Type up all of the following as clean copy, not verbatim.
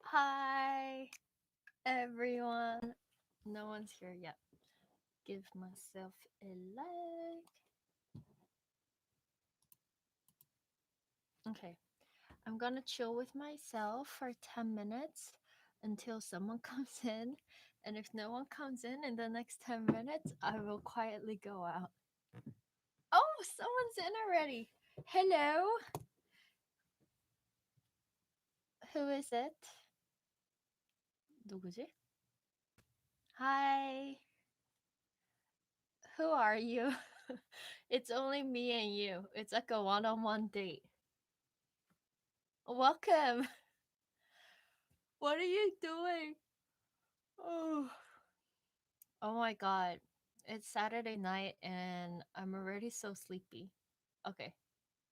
Hi, everyone. No one's here yet. Give myself a like. Okay, I'm gonna chill with myself for 10 minutes until someone comes in. And if no one comes in the next 10 minutes, I will quietly go out. Oh, someone's in already. Hello. Who is it? 누구지? Hi. Who are you? It's only me and you. It's like a one-on-one date. Welcome. What are you doing? Oh. Oh my god. It's Saturday night and I'm already so sleepy. Okay.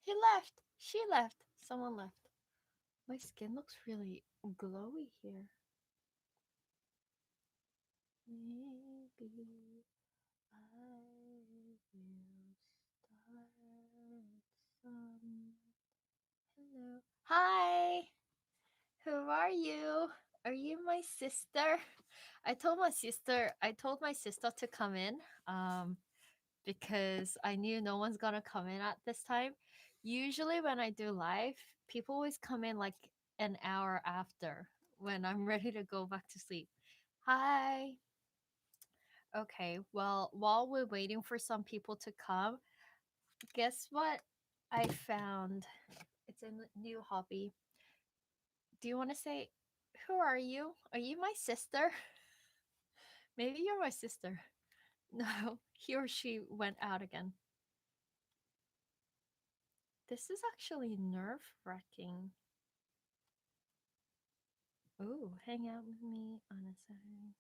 He left. She left. Someone left. My skin looks really glowy here. Maybe I will start some. Hello. Hi. Who are you? Are you my sister? I told my sister to come in because I knew no one's gonna come in at this time. Usually when I do live, people always come in like an hour after when I'm ready to go back to sleep. Hi. Okay, well, while we're waiting for some people to come, guess what I found? It's a new hobby. Do you want to say, who are you? Are you my sister? Maybe you're my sister. No, he or she went out again. This is actually nerve wracking. Ooh, hang out with me on a Saturday.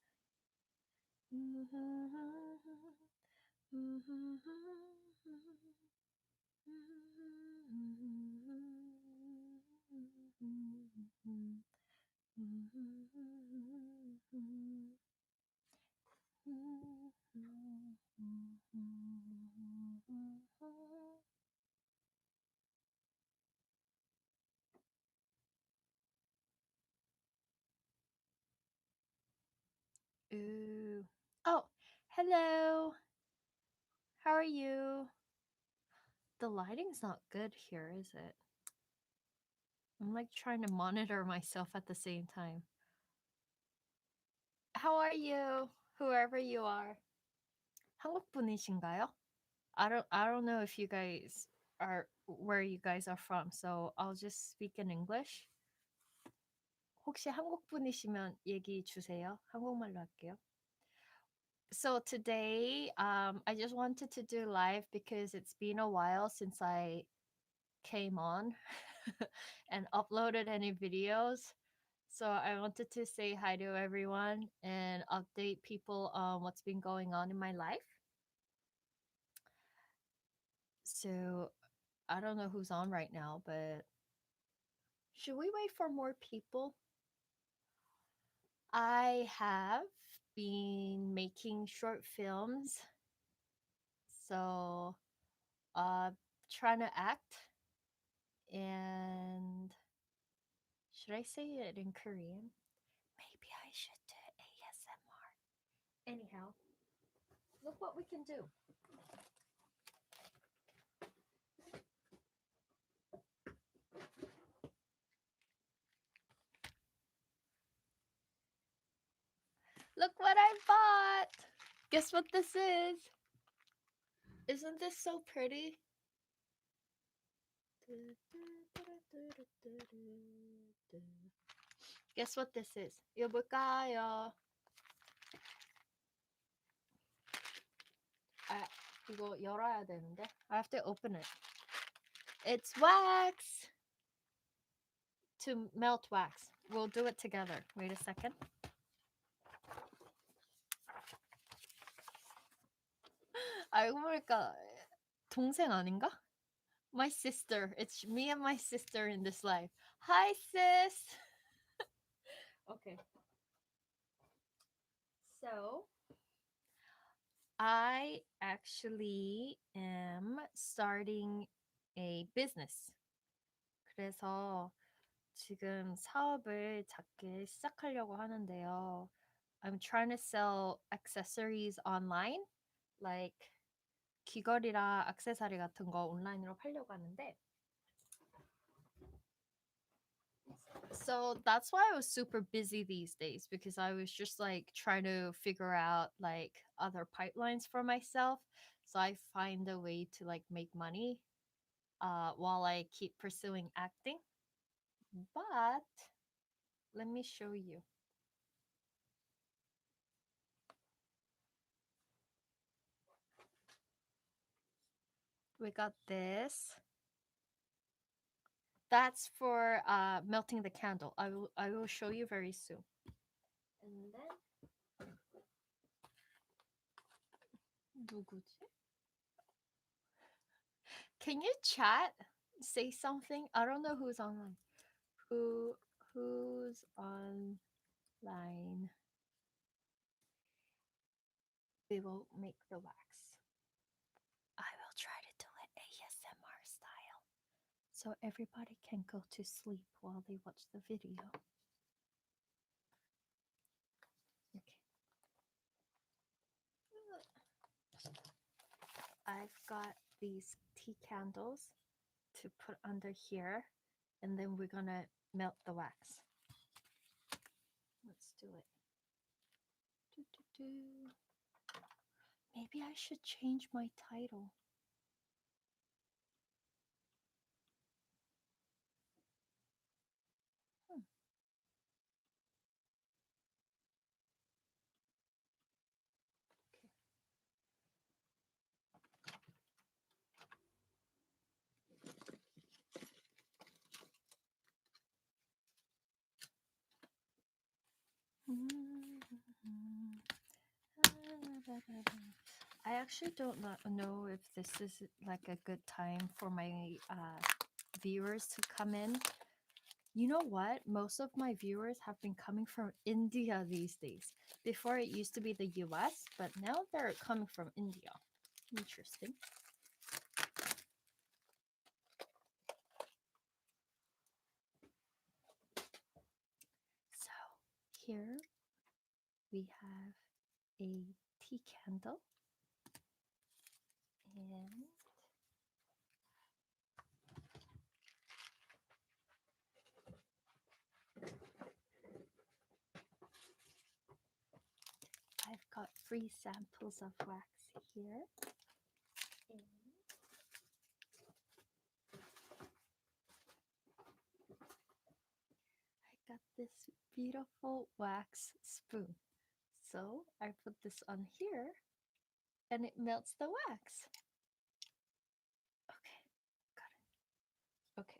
Ooh. Oh, hello. How are you? The lighting's not good here, is it? I'm like trying to monitor myself at the same time. How are you? Whoever you are. 한국 분이신가요? I don't know if you guys are where you guys are from, so I'll just speak in English. 혹시 한국 분이시면 얘기 주세요. 한국말로 할게요. So today, I just wanted to do live because it's been a while since I came on and uploaded any videos. So I wanted to say hi to everyone and update people on what's been going on in my life. So I don't know who's on right now, but should we wait for more people? I have been making short films. So trying to act, and should I say it in Korean? Maybe I should do ASMR. Anyhow, look what we can do. Look what I bought. Guess what this is? Isn't this so pretty? Guess what this is? 이거 뭘까요? 아, 이거 열어야 되는데. I have to open it. It's wax. To melt wax. We'll do it together. Wait a second. 알고 보니까 동생 아닌가? My sister. It's me and my sister in this life. Hi, sis. Okay. So, I actually am starting a business. 그래서 지금 사업을 작게 시작하려고 하는데요. I'm trying to sell accessories online, like 귀걸이랑 액세서리 같은 거 온라인으로 팔려고 하는데 so that's why I was super busy these days because I was just like trying to figure out like other pipelines for myself so I find a way to like make money while I keep pursuing acting. But let me show you. We got this. That's for melting the candle. I will show you very soon. And then 누구지? Can you chat? Say something. I don't know who's online. Who's online? We will make the wax. I will try to do it ASMR style. So everybody can go to sleep while they watch the video. Okay. I've got these tea candles to put under here, and then we're gonna melt the wax. Let's do it. Maybe I should change my title. I actually don't know if this is like a good time for my viewers to come in. You know what? Most of my viewers have been coming from India these days. Before it used to be the US, but now they're coming from India. Interesting. So here we have a tea candle and I've got free samples of wax here. And I got this beautiful wax spoon. So I put this on here and it melts the wax. Okay, got it. Okay.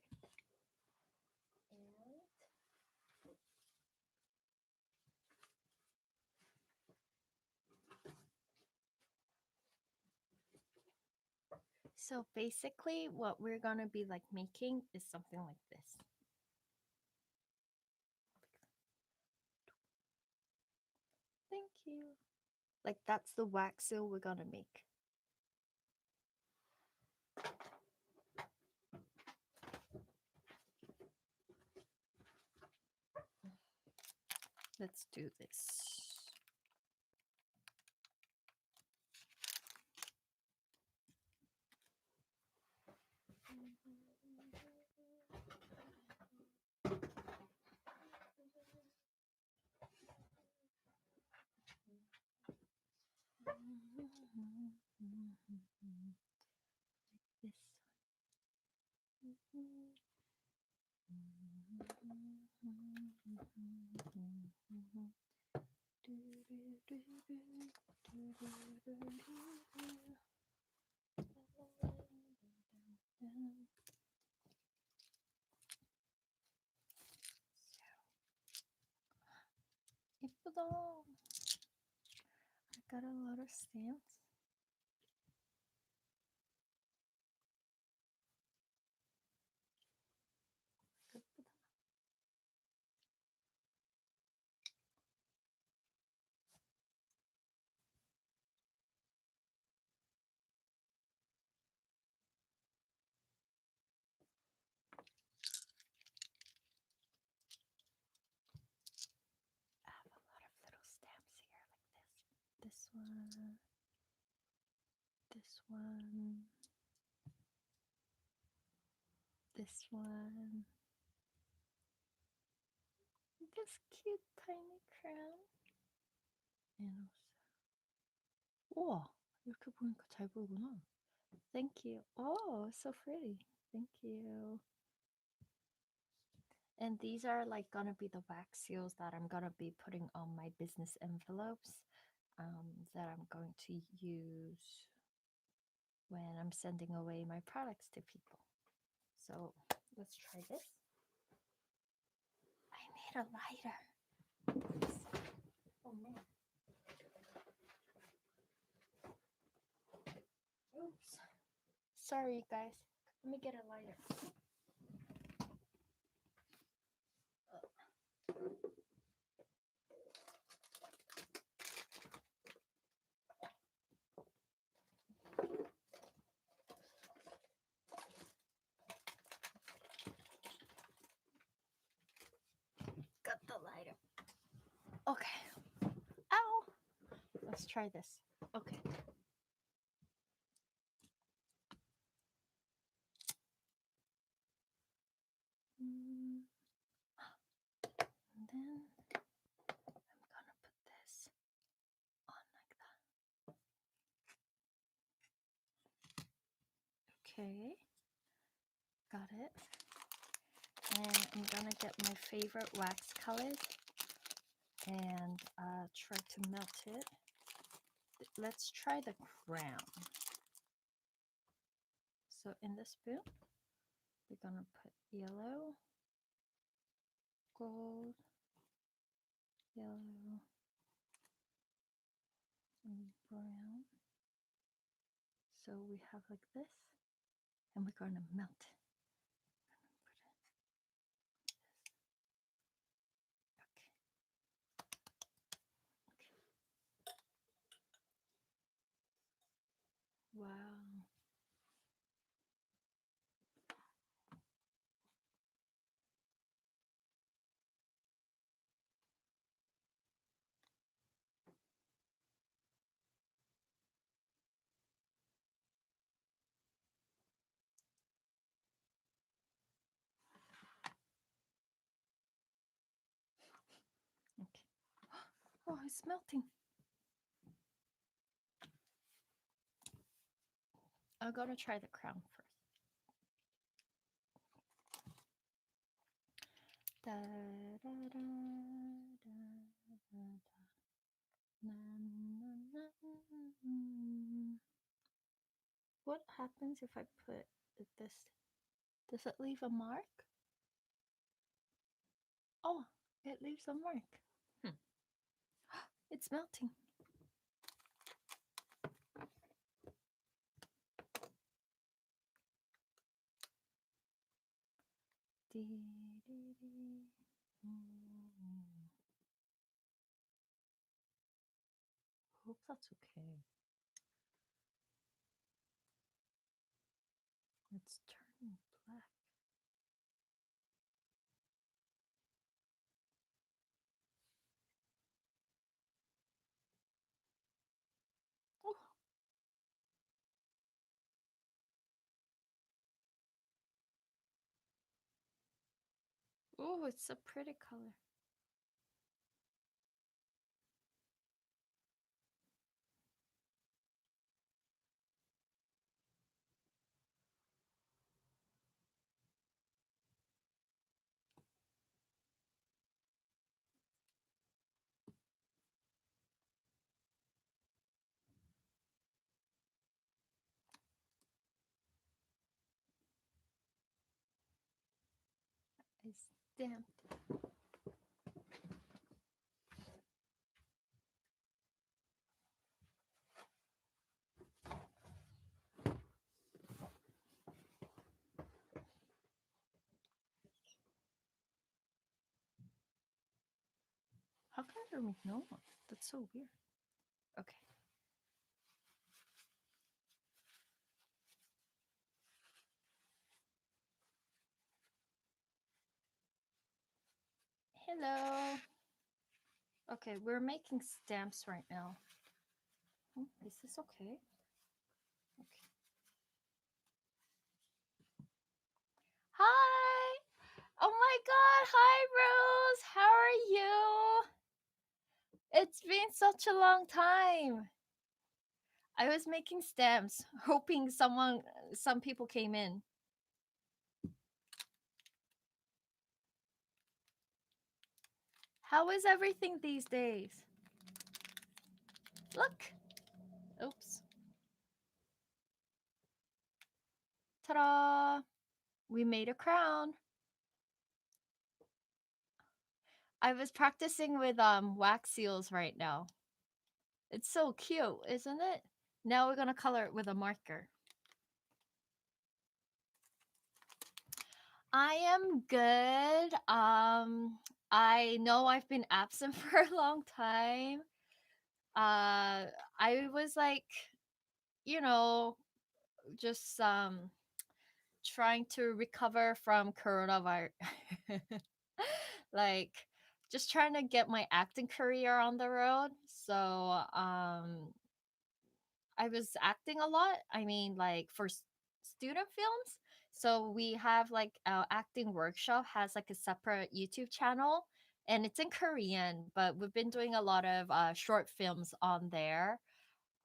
So basically what we're gonna be like making is something like this. Thank you. Like that's the wax seal we're gonna make. Let's do this. This 예쁘다. I got a lot of stamps. 예쁘다. one. This one. This cute tiny crown. And also. 우와, 이렇게 보니까 잘 보이구나. Thank you. Oh, so pretty. Thank you. And these are like gonna be the wax seals that I'm gonna be putting on my business envelopes that I'm going to use when I'm sending away my products to people. So let's try this. I need a lighter. Oh man. Oops. Sorry, guys. Let me get a lighter. Got the lighter. Okay. Ow! Let's try this. Okay. And then I'm gonna put this on like that. Okay. Got it. And I'm gonna get my favorite wax colors and try to melt it. Let's try the crown. So in the spoon, we're gonna put yellow, gold, yellow, and brown. So we have like this, and we're gonna melt it. Wow. Okay. Oh, it's melting. I'm gonna try the crown first. Da, da, da, da, da, da. Na, na, na, na. What happens if I put this? Does it leave a mark? Oh, it leaves a mark. It's melting. Hope that's okay. It's turning black. Oh. Oh, it's a pretty color. It's stamped. How come there was no one? That's so weird. Okay. Hello. Okay, we're making stamps right now. Is this okay? Okay. Hi, Rose. How are you? It's been such a long time. I was making stamps, hoping some people came in. How is everything these days? Look. Oops. Ta-da! We made a crown. I was practicing with wax seals right now. It's so cute, isn't it? Now we're gonna color it with a marker. I am good. I know I've been absent for a long time. I was like, you know, just trying to recover from coronavirus. Like just trying to get my acting career on the road. So, I was acting a lot. I mean, like for student films. So we have like our acting workshop has like a separate YouTube channel, and it's in Korean, but we've been doing a lot of short films on there.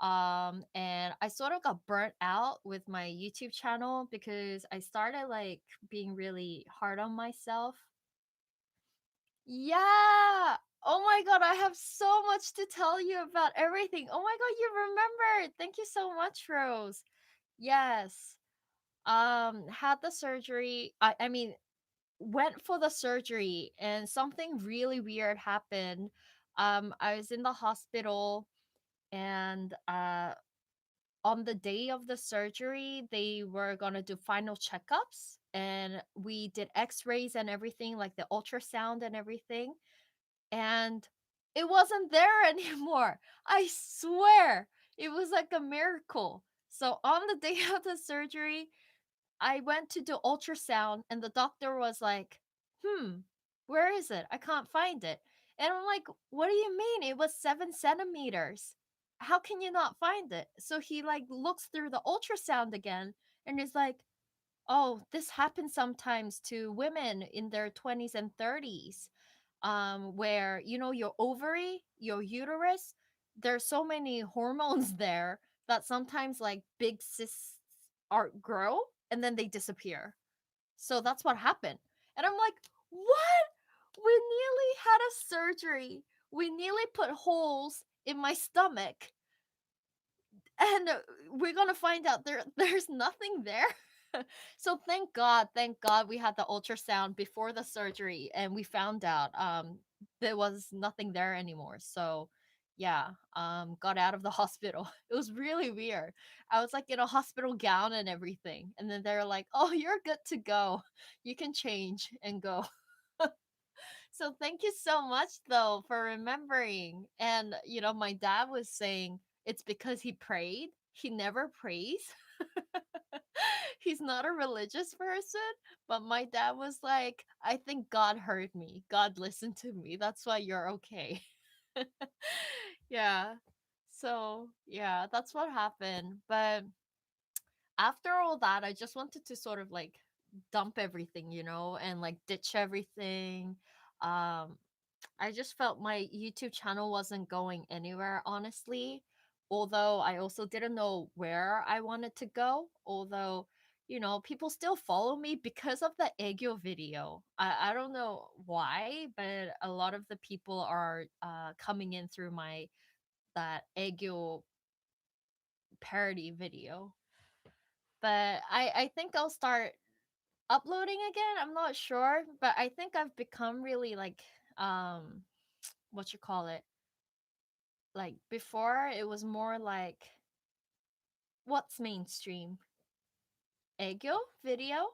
And I sort of got burnt out with my YouTube channel because I started like being really hard on myself. Yeah. Oh my god, I have so much to tell you about everything. Oh my god, you remembered. Thank you so much, Rose. Yes. Had the surgery. I mean, went for the surgery and something really weird happened. I was in the hospital, and on the day of the surgery, they were gonna do final checkups, and we did x-rays and everything, like the ultrasound and everything, and it wasn't there anymore. I swear. It was like a miracle. So on the day of the surgery, I went to do ultrasound, and the doctor was like, where is it? I can't find it. And I'm like, what do you mean? It was 7 centimeters. How can you not find it? So he like looks through the ultrasound again and is like, oh, this happens sometimes to women in their 20s and 30s, where your ovary, your uterus, there's so many hormones there that sometimes like big cysts are grow and then they disappear. So that's what happened. And I'm like, what? We nearly had a surgery. We nearly put holes in my stomach, and we're gonna find out there's nothing there. So thank god we had the ultrasound before the surgery, and we found out there was nothing there anymore. So yeah, got out of the hospital. It was really weird. I was like in a hospital gown and everything, and then they're like, oh, you're good to go, you can change and go. So thank you so much though for remembering. And my dad was saying it's because he prayed. He never prays. He's not a religious person, but my dad was like, I think God heard me. God listened to me. That's why you're okay. Yeah. So, yeah, that's what happened. But after all that, I just wanted to sort of like dump everything, and like ditch everything. Um I just felt my YouTube channel wasn't going anywhere, honestly. Although I also didn't know where I wanted to go. Although, people still follow me because of the Aegyo video. I don't know why, but a lot of the people are coming in through my that Aegyo parody video. But I think I'll start uploading again. I'm not sure, but I think I've become really like what you call it, like before it was more like what's mainstream? Aegyo video?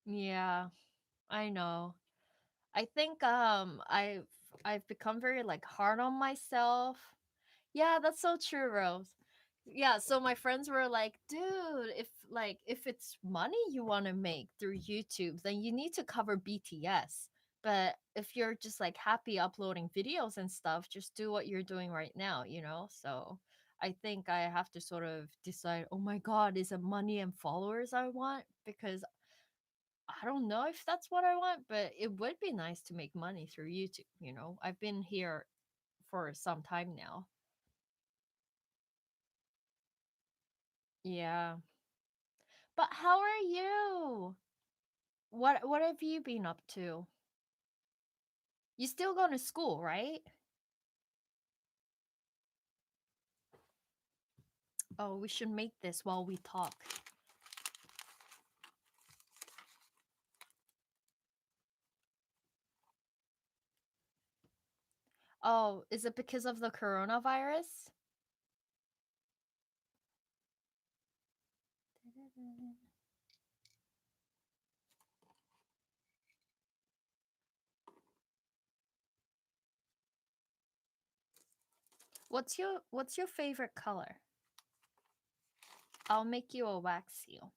Yeah, I know. I think I've become very like hard on myself. Yeah, that's so true, Rose. Yeah, so my friends were like, dude, if it's money you want to make through YouTube, then you need to cover BTS. But if you're just like happy uploading videos and stuff, just do what you're doing right now. So I think I have to sort of decide, oh my God, is it money and followers I want? Because I don't know if that's what I want, but it would be nice to make money through YouTube. I've been here for some time now. Yeah. But how are you? What have you been up to? You still going to school, right? Oh, we should make this while we talk. Oh, is it because of the coronavirus? What's your favorite color? I'll make you a wax seal.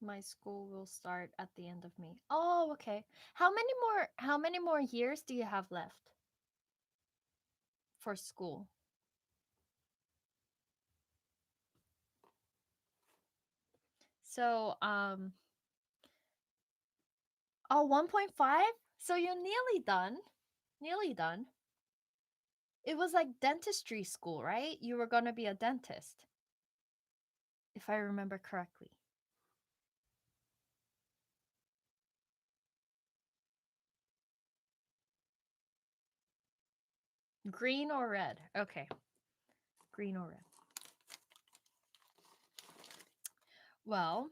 My school will start at the end of May. Oh, okay. How many more years do you have left for school? So, oh, 1.5? So you're nearly done. Nearly done. It was like dentistry school, right? You were going to be a dentist, if I remember correctly. Green or red? Okay. Green or red. Well,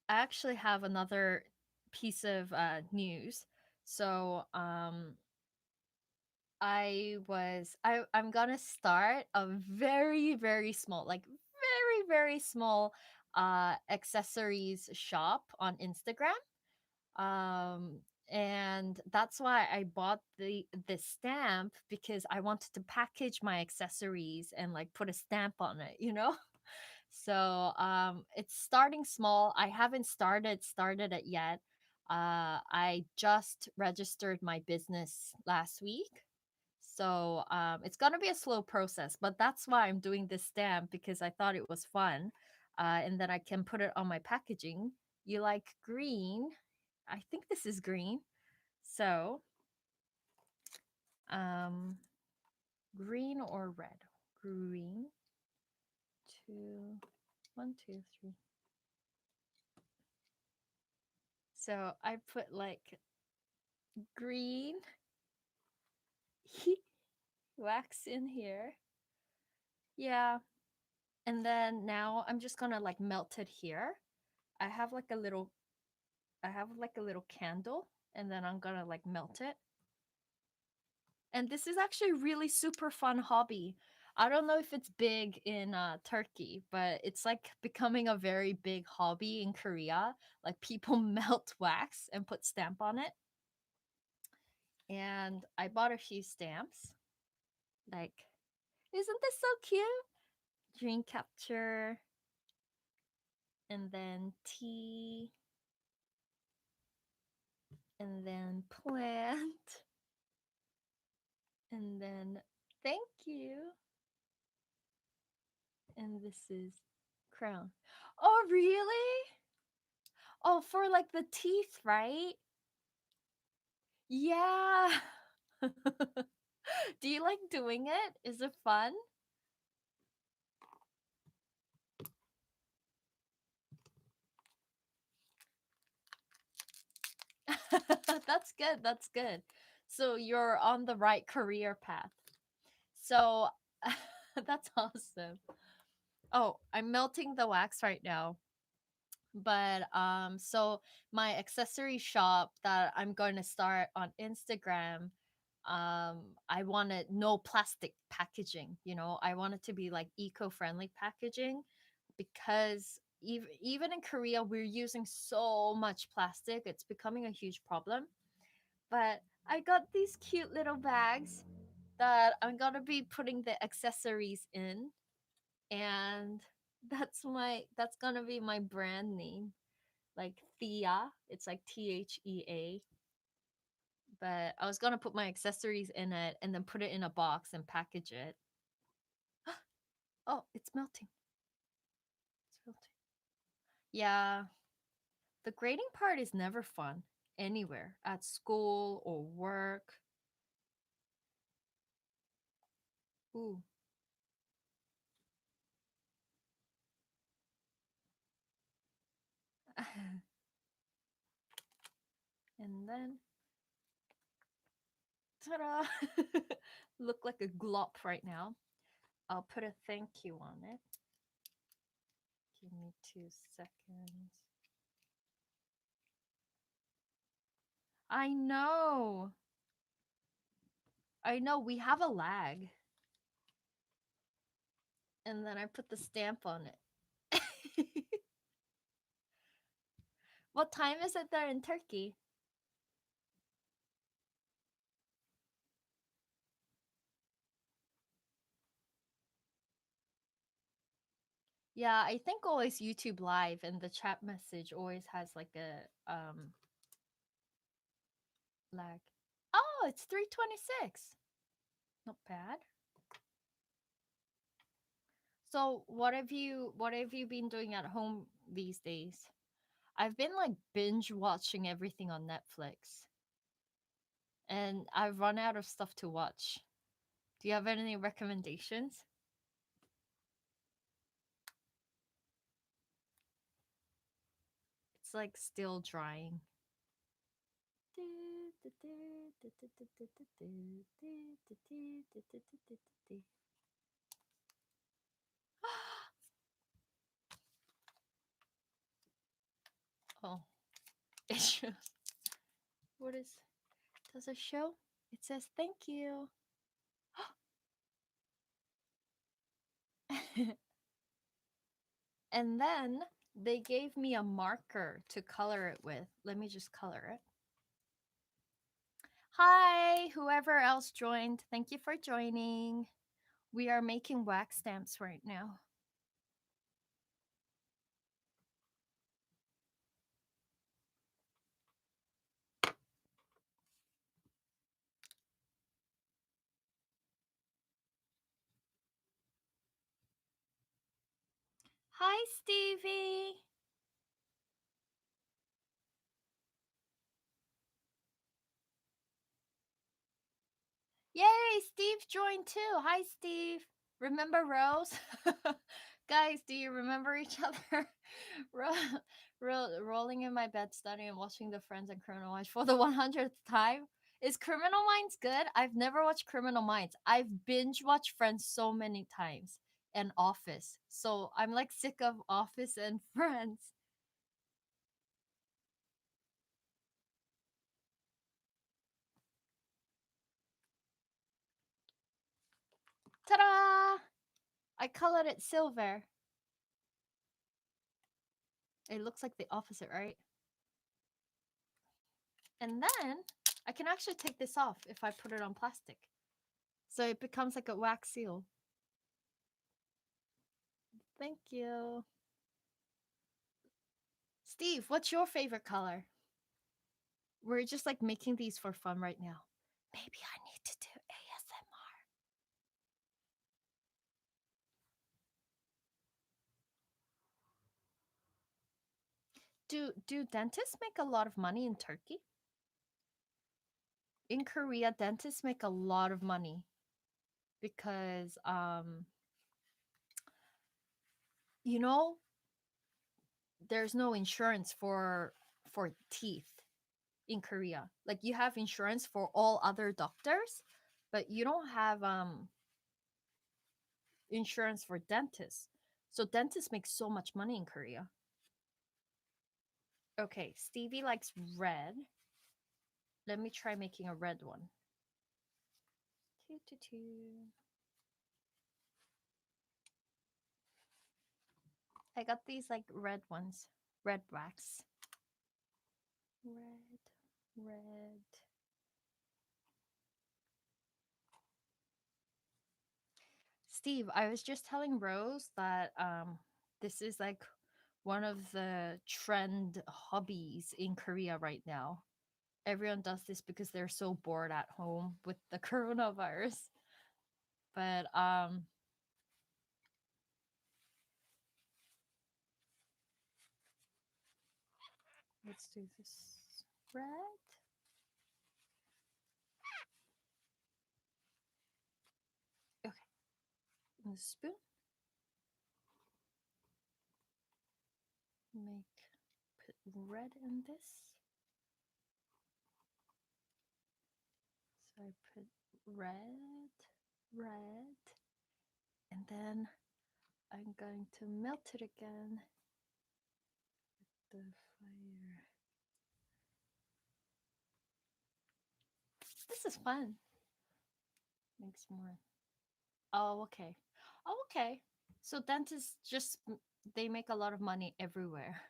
I actually have another piece of news. So, I'm gonna start a very, very small, like very, very small accessories shop on Instagram. Um and that's why I bought the stamp, because I wanted to package my accessories and like put a stamp on it. So it's starting small. I haven't started it yet. I just registered my business last week. So it's gonna be a slow process, but that's why I'm doing this stamp, because I thought it was fun. And then I can put it on my packaging. You like green? I think this is green. So um green or red? Green. Two, one, two, three. So I put like green wax in here. Yeah. And then now I'm just gonna like melt it here. I have like a little I have like a little candle, and then I'm gonna like melt it. And this is actually really super fun hobby. I don't know if it's big in Turkey, but it's like becoming a very big hobby in Korea. Like people melt wax and put stamp on it. And I bought a few stamps. Like, isn't this so cute? Dream capture, and then tea, and then plant, and then thank you. And this is crown. Oh, really? Oh, for like the teeth, right? Yeah. Do you like doing it? Is it fun? That's good. That's good. So you're on the right career path. So that's awesome. Oh, I'm melting the wax right now. But so my accessory shop that I'm going to start on Instagram, I wanted no plastic packaging. I want it to be like eco-friendly packaging, because even in Korea we're using so much plastic. It's becoming a huge problem. But I got these cute little bags that I'm going to be putting the accessories in, and that's going to be my brand name, like Thea. It's like Thea. But I was gonna put my accessories in it and then put it in a box and package it. Oh, it's melting. It's melting. Yeah, the grading part is never fun anywhere, at school or work. Ooh. And then, ta-da! Look like a glop right now. I'll put a thank you on it. Give me 2 seconds. I know. I know. We have a lag. And then I put the stamp on it. What time is it there in Turkey? Yeah, I think always YouTube Live and the chat message always has like a lag. Oh, it's 3:26. Not bad. So, what have you been doing at home these days? I've been like binge watching everything on Netflix and I've run out of stuff to watch. Do you have any recommendations? It's like still drying. Oh, it shows. What is? Does it show? It says thank you. And then they gave me a marker to color it with. Let me just color it. Hi, whoever else joined. Thank you for joining. We are making wax stamps right now. Hi, Stevie. Yay, Steve joined too. Hi, Steve. Remember Rose? Guys, do you remember each other? Rolling in my bed, studying and watching The Friends and Criminal Minds for the 100th time. Is Criminal Minds good? I've never watched Criminal Minds. I've binge watched Friends so many times and Office. So I'm like sick of Office and Friends. Ta-da! I colored it silver. It looks like the opposite, right? And then I can actually take this off if I put it on plastic. So it becomes like a wax seal. Thank you. Steve, what's your favorite color? We're just like making these for fun right now. Maybe I need to do ASMR. Do dentists make a lot of money in Turkey? In Korea, dentists make a lot of money because you know, there's no insurance for teeth in Korea. Like you have insurance for all other doctors, but you don't have insurance for dentists. So dentists make so much money in Korea. Okay, Stevie likes red. Let me try making a red one. I got these like red ones. Red wax. Red, red. Steve, I was just telling Rose that this is like one of the trend hobbies in Korea right now. Everyone does this because they're so bored at home with the coronavirus. But let's do this red. Okay, and the spoon. Put red in this. So I put red, red, and then I'm going to melt it again with the fire. This is fun. Makes more. Oh, okay. Oh, okay. So dentists just they make a lot of money everywhere.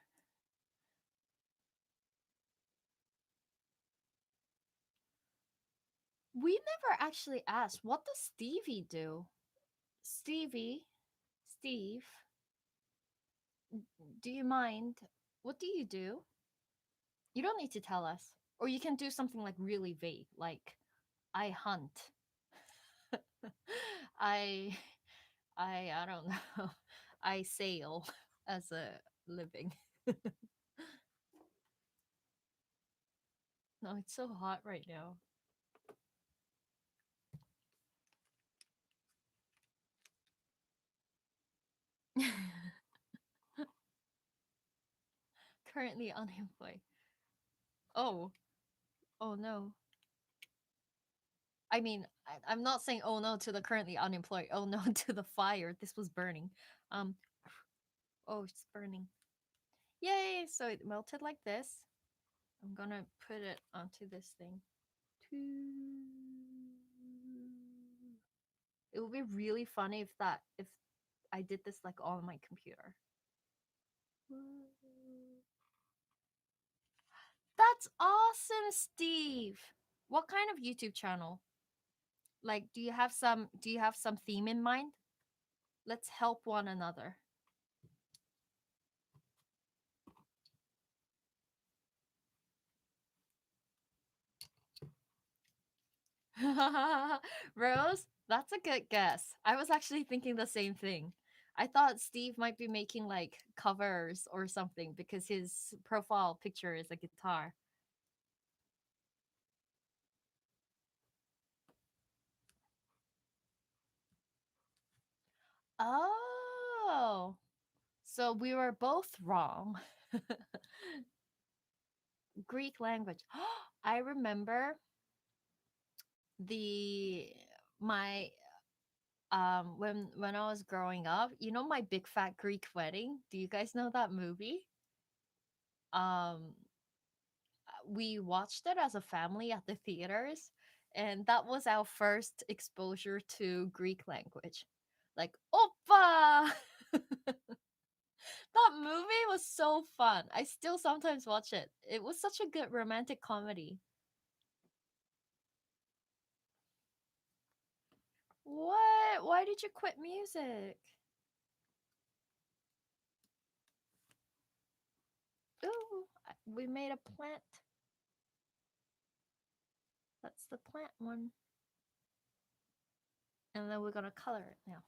We never actually asked, what does Stevie do? Stevie, Steve, do you mind? What do you do? You don't need to tell us. Or you can do something like really vague, like I hunt. I I don't know. I sail as a living. No, it's so hot right now. Currently unemployed. Oh, oh no. I mean, I'm not saying oh no to the currently unemployed. Oh no to the fire. This was burning. Um, oh, it's burning. Yay! So it melted like this. I'm gonna put it onto this thing. It would be really funny if I did this like on my computer. That's awesome, Steve. What kind of YouTube channel? Like, do you have some theme in mind? Let's help one another. Rose, that's a good guess. I was actually thinking the same thing. I thought Steve might be making like covers or something because his profile picture is a guitar. Oh, so we were both wrong. Greek language. I remember the my when I was growing up, you know my Big Fat Greek Wedding? Do you guys know that movie? Um we watched it as a family at the theaters, and that was our first exposure to Greek language. Like oppa. That movie was so fun. I still sometimes watch it. It was such a good romantic comedy. What? Why did you quit music? Ooh, we made a plant. That's the plant one. And then we're gonna color it now.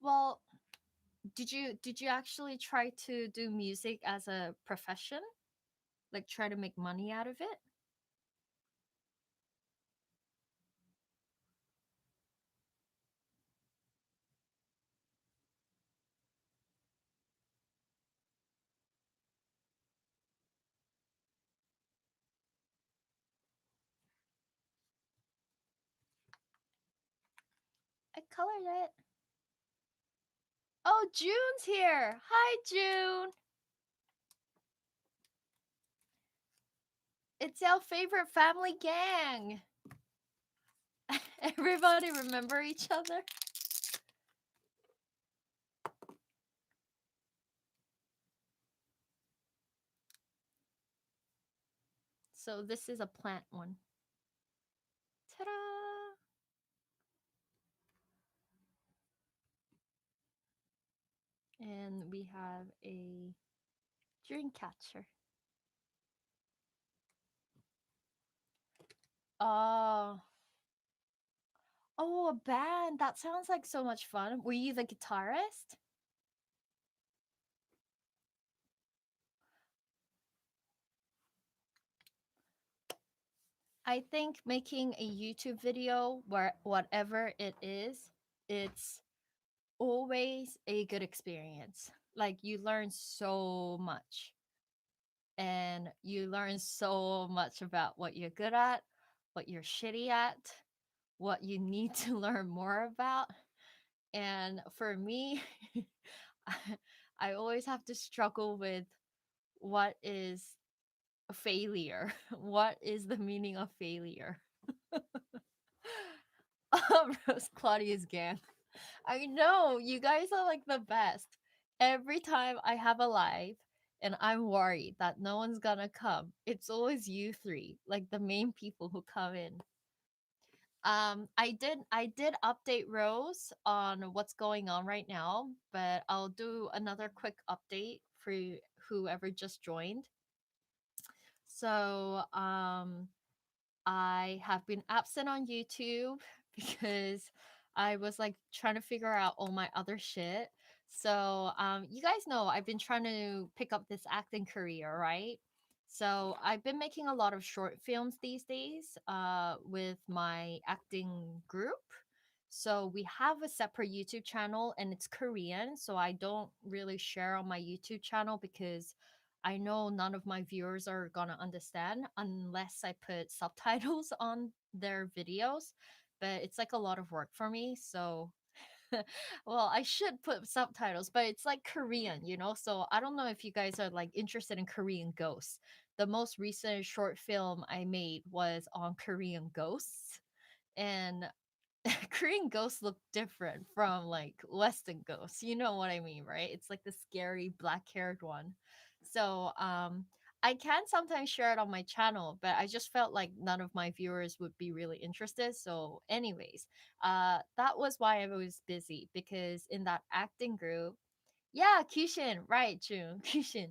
Well, did you actually try to do music as a profession? Like try to make money out of it? I colored it. Oh, June's here. Hi, June. It's our favorite family gang. Everybody remember each other? So this is a plant one. Ta-da! And we have a dream catcher. Oh. Oh, a band. That sounds like so much fun. Were you the guitarist? I think making a YouTube video, where whatever it is, it's always a good experience. Like you learn so much and you learn so much about what you're good at, what you're shitty at, what you need to learn more about. And for me, I I always have to struggle with what is a failure? What is the meaning of failure? Rose Claudia's gang. I know you guys are like the best. Every time I have a live and I'm worried that no one's gonna come, it's always you three, like the main people who come in. I did update Rose on what's going on right now, but I'll do another quick update for whoever just joined. So, I have been absent on YouTube because I was like trying to figure out all my other shit. So, you guys know I've been trying to pick up this acting career, right? So, I've been making a lot of short films these days with my acting group. So, we have a separate YouTube channel and it's Korean. So, I don't really share on my YouTube channel because I know none of my viewers are gonna understand unless I put subtitles on their videos. But it's like a lot of work for me. So, well, I should put subtitles, but it's like Korean, you know? So I don't know if you guys are like interested in Korean ghosts. The most recent short film I made was on Korean ghosts. And Korean ghosts look different from like Western ghosts. You know what I mean, right? It's like the scary black-haired one. So, I can sometimes share it on my channel, but I just felt like none of my viewers would be really interested. So, anyways, that was why I was busy because in that acting group, yeah, Kishin, right, June, Kishin.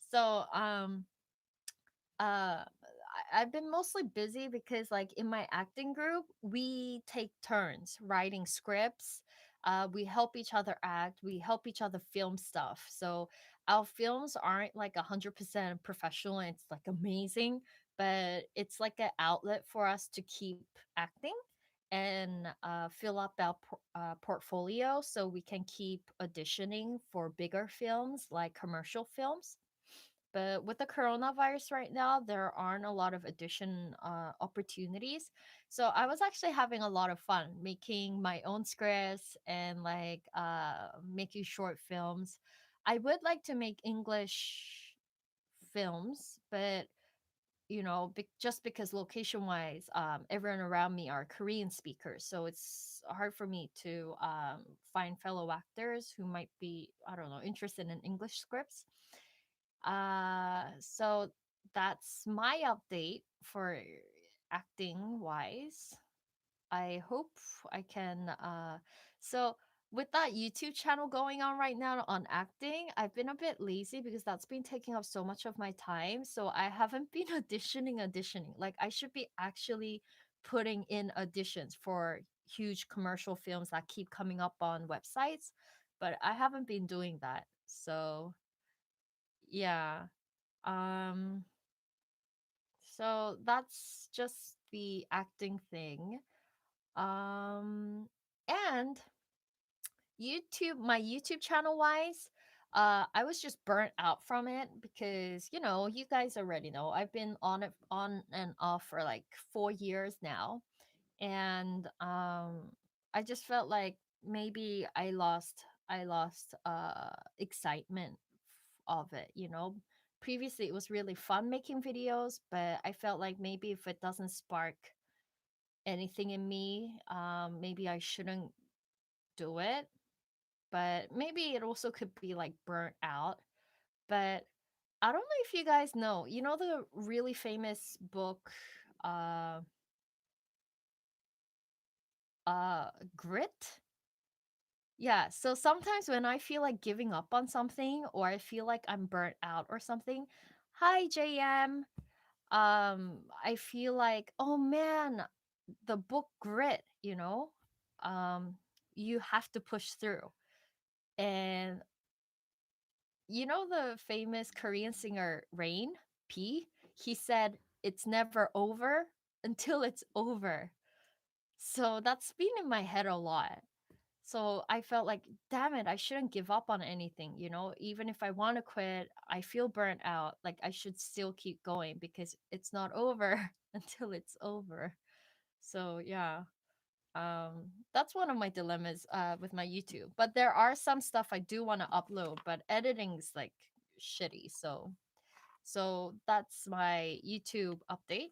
So, I've been mostly busy because like in my acting group we take turns writing scripts. We help each other act, we help each other film stuff. So our films aren't like 100% professional and it's like amazing, but it's like an outlet for us to keep acting and fill up our portfolio so we can keep auditioning for bigger films like commercial films. But with the coronavirus right now, there aren't a lot of audition opportunities. So I was actually having a lot of fun making my own scripts and like making short films. I would like to make English films, but just because location wise, everyone around me are Korean speakers, so it's hard for me to find fellow actors who might be, I don't know, interested in English scripts. So that's my update for acting wise. I hope I can so with that YouTube channel going on right now on acting, I've been a bit lazy because that's been taking up so much of my time. So I haven't been auditioning. Like I should be actually putting in auditions for huge commercial films that keep coming up on websites, but I haven't been doing that. So, yeah. Um, so that's just the acting thing. Um, and my YouTube channel wise, I was just burnt out from it because you guys already know I've been on and off for like 4 years now, and I just felt like maybe I lost excitement of it. Previously it was really fun making videos, but I felt like maybe if it doesn't spark anything in me, maybe I shouldn't do it. But maybe it also could be like burnt out. But I don't know if you guys know, the really famous book, uh Grit? Yeah, so sometimes when I feel like giving up on something or I feel like I'm burnt out or something, hi JM. I feel like, oh man, the book Grit, um, you have to push through. And the famous Korean singer Rain P? He said, "It's never over until it's over." So that's been in my head a lot. So I felt like, damn it, I shouldn't give up on anything, Even if I want to quit, I feel burnt out. Like I should still keep going because it's not over until it's over. So yeah, that's one of my dilemmas with my YouTube. But there are some stuff I do want to upload, but editing's like shitty. So that's my YouTube update.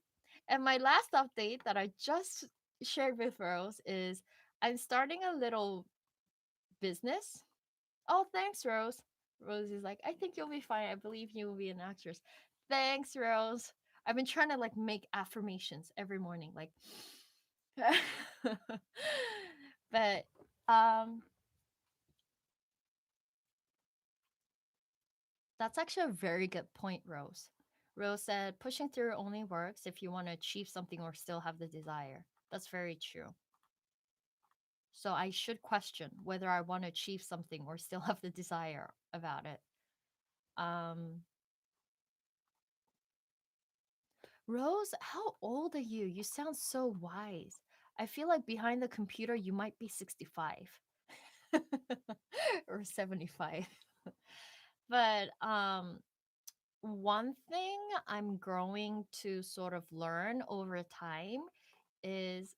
And my last update that I just shared with Rose is I'm starting a little business. Oh, thanks, Rose. Rose is like, I think you'll be fine. I believe you will be an actress. Thanks, Rose. I've been trying to like make affirmations every morning, like, but um, that's actually a very good point, Rose. Rose said, pushing through only works if you want to achieve something or still have the desire. That's very true. So I should question whether I want to achieve something or still have the desire about it. Um, Rose, how old are you? You sound so wise. I feel like behind the computer you might be 65 or 75. But one thing I'm growing to sort of learn over time is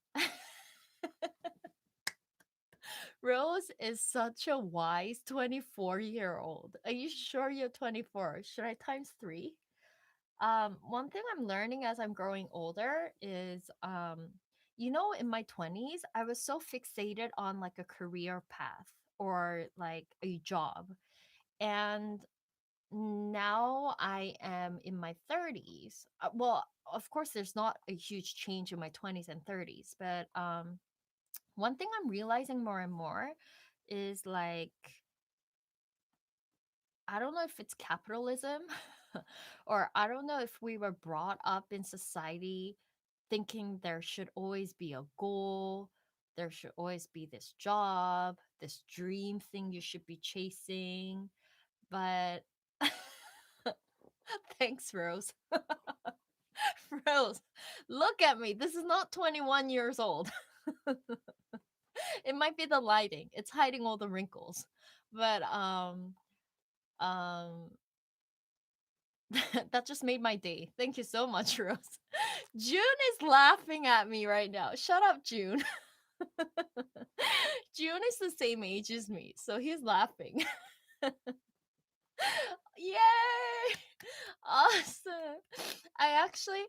Rose is such a wise 24-year-old. Are you sure you're 24? Should I times 3? One thing I'm learning as I'm growing older is in my 20s, I was so fixated on like a career path or like a job. And now I am in my 30s. Well, of course there's not a huge change in my 20s and 30s, but one thing I'm realizing more and more is like I don't know if it's capitalism or I don't know if we were brought up in society thinking there should always be a goal, there should always be this job, this dream thing you should be chasing. But thanks, Rose. Rose, look at me. This is not 21 years old. It might be the lighting. It's hiding all the wrinkles. But um that just made my day. Thank you so much, Rose. June is laughing at me right now. Shut up, June. June is the same age as me, so he's laughing. Yay! Awesome. I actually,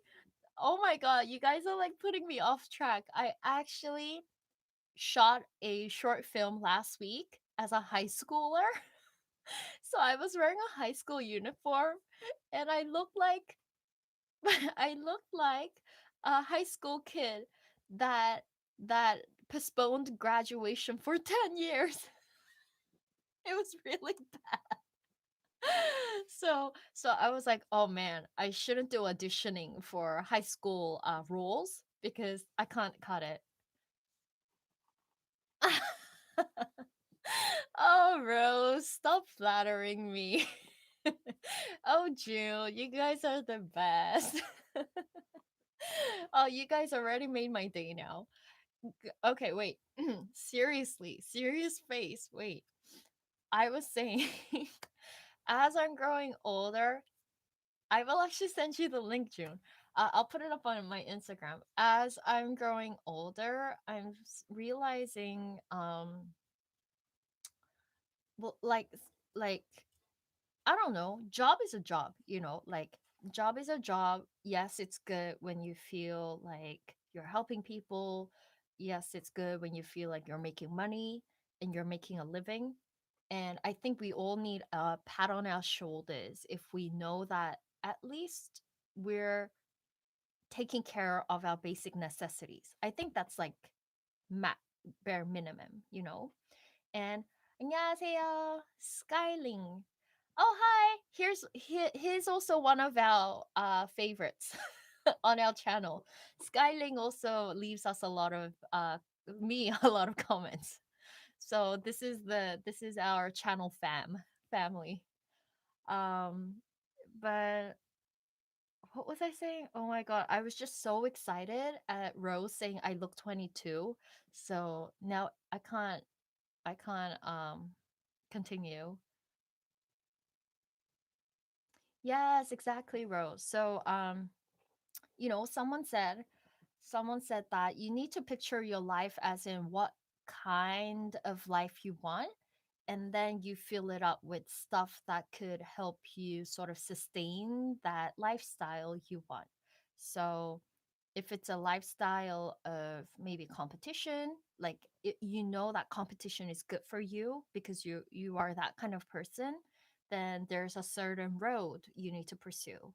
oh my god, you guys are like putting me off track. I actually shot a short film last week as a high schooler. So I was wearing a high school uniform and I looked like I looked like a high school kid that postponed graduation for 10 years. It was really bad. So I was like, "Oh man, I shouldn't do auditioning for high school roles because I can't cut it." Oh, Rose, stop flattering me. Oh, Jill, you guys are the best. Oh, you guys already made my day now. Okay, wait. Seriously, serious face. Wait. I was saying, as I'm growing older, I will actually send you the link, June. I'll put it up on my Instagram. As I'm growing older, I'm realizing, well, like I don't know. Job is a job, like job is a job. Yes, it's good when you feel like you're helping people. Yes, it's good when you feel like you're making money and you're making a living. And I think we all need a pat on our shoulders if we know that at least we're taking care of our basic necessities. I think that's like ma- bare minimum. And 안녕하세요, Skyling. Oh hi, here's also one of our favorites. on our channel. Skyling also leaves us a lot of me a lot of comments. So this is our channel family. Um, but what was I saying? Oh my god, I was just so excited at Rose saying I look 22. So now I can't continue. Yes, exactly, Rose. So you know, someone said that you need to picture your life as in what kind of life you want, and then you fill it up with stuff that could help you sort of sustain that lifestyle you want. So if it's a lifestyle of maybe competition, like you know that competition is good for you because you are that kind of person, then there's a certain road you need to pursue.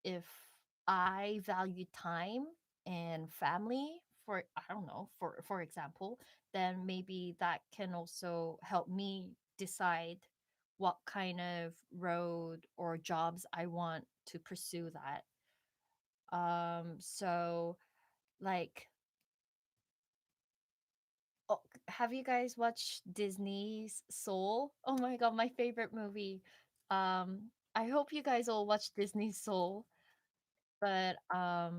If I value time and family, for I don't know, for example, then maybe that can also help me decide what kind of road or jobs I want to pursue that. So like, oh, have you guys watched Disney's Soul? Oh my god, my favorite movie. I hope you guys all watch Disney's Soul, but I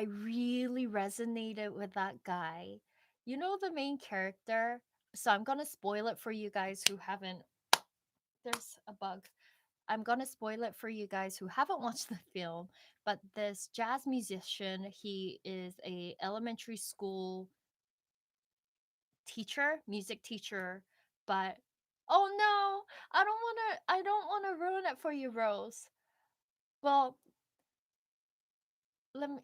really resonated with that guy. You know the main character? So I'm gonna spoil it for you guys who haven't. There's a bug. I'm gonna spoil it for you guys who haven't watched the film. But this jazz musician, he is a elementary school teacher, music teacher. But oh no, I don't wanna ruin it for you, Rose. Well, let me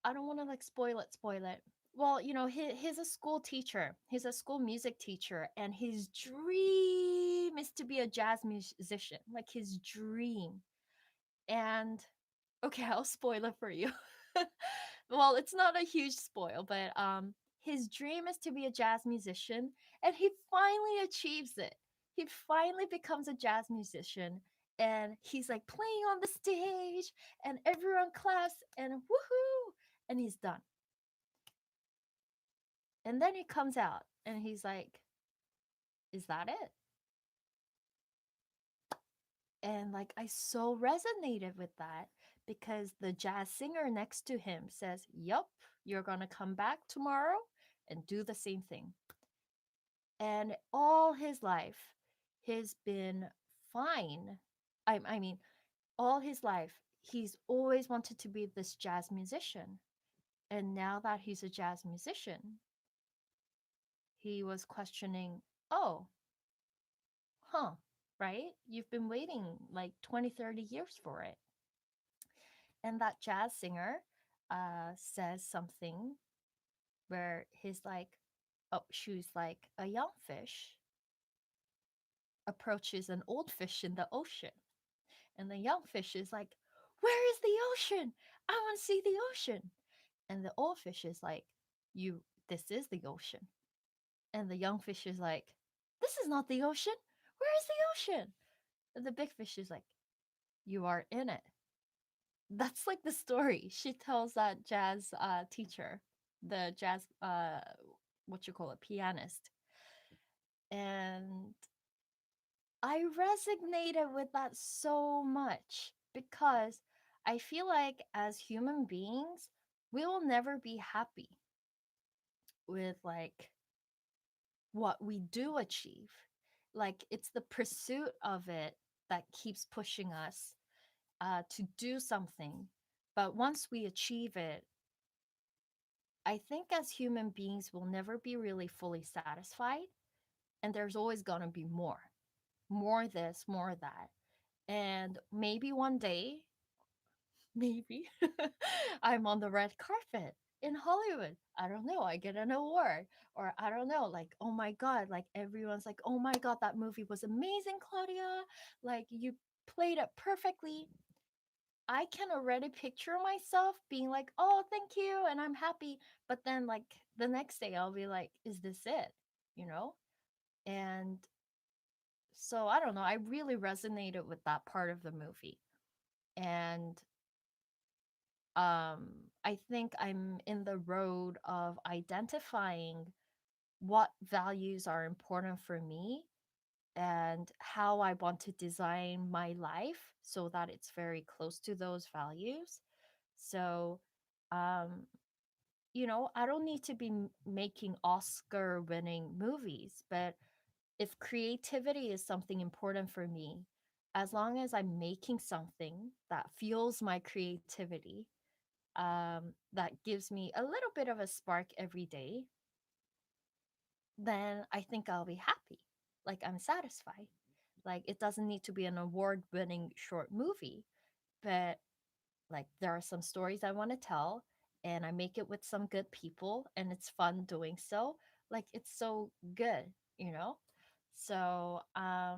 I don't want to like spoil it. Well, you know, he's a school teacher. He's a school music teacher, and his dream is to be a jazz musician. Like his dream. And okay, I'll spoil it for you. Well, it's not a huge spoil, but his dream is to be a jazz musician, and he finally achieves it. He finally becomes a jazz musician, and he's like playing on the stage, and everyone claps, and woohoo, and he's done. And then he comes out, and he's like, "Is that it?" And like I so resonated with that because the jazz singer next to him says, "Yup, you're going to come back tomorrow and do the same thing." And all his life he's been fine. I mean, all his life he's always wanted to be this jazz musician. And now that he's a jazz musician, he was questioning, "Oh, huh, right? You've been waiting like 20, 30 years for it." And that jazz singer says something where he's like, oh, she's like, a young fish approaches an old fish in the ocean. And the young fish is like, where is the ocean? I want to see the ocean. And the old fish is like, you, this is the ocean. And the young fish is like, this is not the ocean. Where is the ocean? And the big fish is like, you are in it. That's like the story she tells that jazz teacher, the jazz what you call it, pianist. And I resonated with that so much because I feel like as human beings we will never be happy with like what we do achieve. Like it's the pursuit of it that keeps pushing us to do something. But once we achieve it, I think as human beings, we'll never be really fully satisfied. And there's always going to be more this, more that. And maybe one day, maybe I'm on the red carpet in Hollywood. I don't know. I get an award. Or I don't know. Like, oh my God. Like, everyone's like, oh my God, that movie was amazing, Claudia. Like, you played it perfectly. I can already picture myself being like, "Oh, thank you," and I'm happy. But then, like the next day, I'll be like, "Is this it?" You know? And so I don't know. I really resonated with that part of the movie, and um I think I'm in the road of identifying what values are important for me and how I want to design my life so that it's very close to those values. So, um, I don't need to be making Oscar winning movies, but if creativity is something important for me, as long as I'm making something that fuels my creativity, that gives me a little bit of a spark every day, then I think I'll be happy. Like I'm satisfied. Like it doesn't need to be an award winning short movie, but like there are some stories I want to tell and I make it with some good people and it's fun doing so. Like it's so good, you know? So, I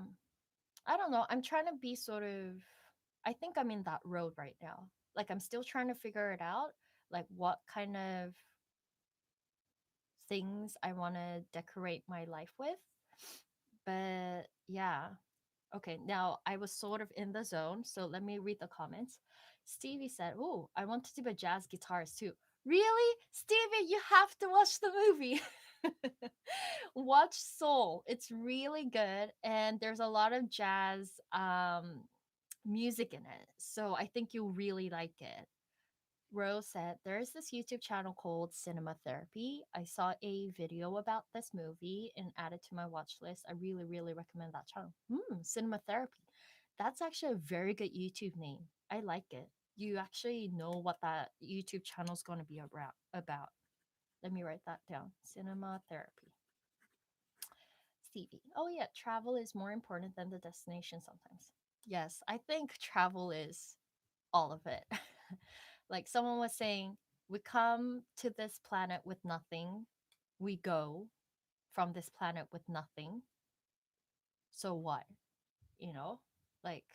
don't know. I'm trying to be sort of I think I'm in that road right now. Like I'm still trying to figure it out, like what kind of things I want to decorate my life with. But yeah. Okay, now I was sort of in the zone, so let me read the comments. Stevie said, "Oh, I want to be a jazz guitarist too." Really? Stevie, you have to watch the movie. Watch Soul. It's really good and there's a lot of jazz music in it. So I think you'll really like it. Rose said, there is this YouTube channel called Cinema Therapy. I saw a video about this movie and added to my watch list. I really, really recommend that channel. Cinema Therapy. That's actually a very good YouTube name. I like it. You actually know what that YouTube channel is going to be about. Let me write that down. Cinema Therapy. Stevie. Oh, yeah. Travel is more important than the destination sometimes. Yes, I think travel is all of it. Like someone was saying, we come to this planet with nothing, we go from this planet with nothing. So what? You know? Like,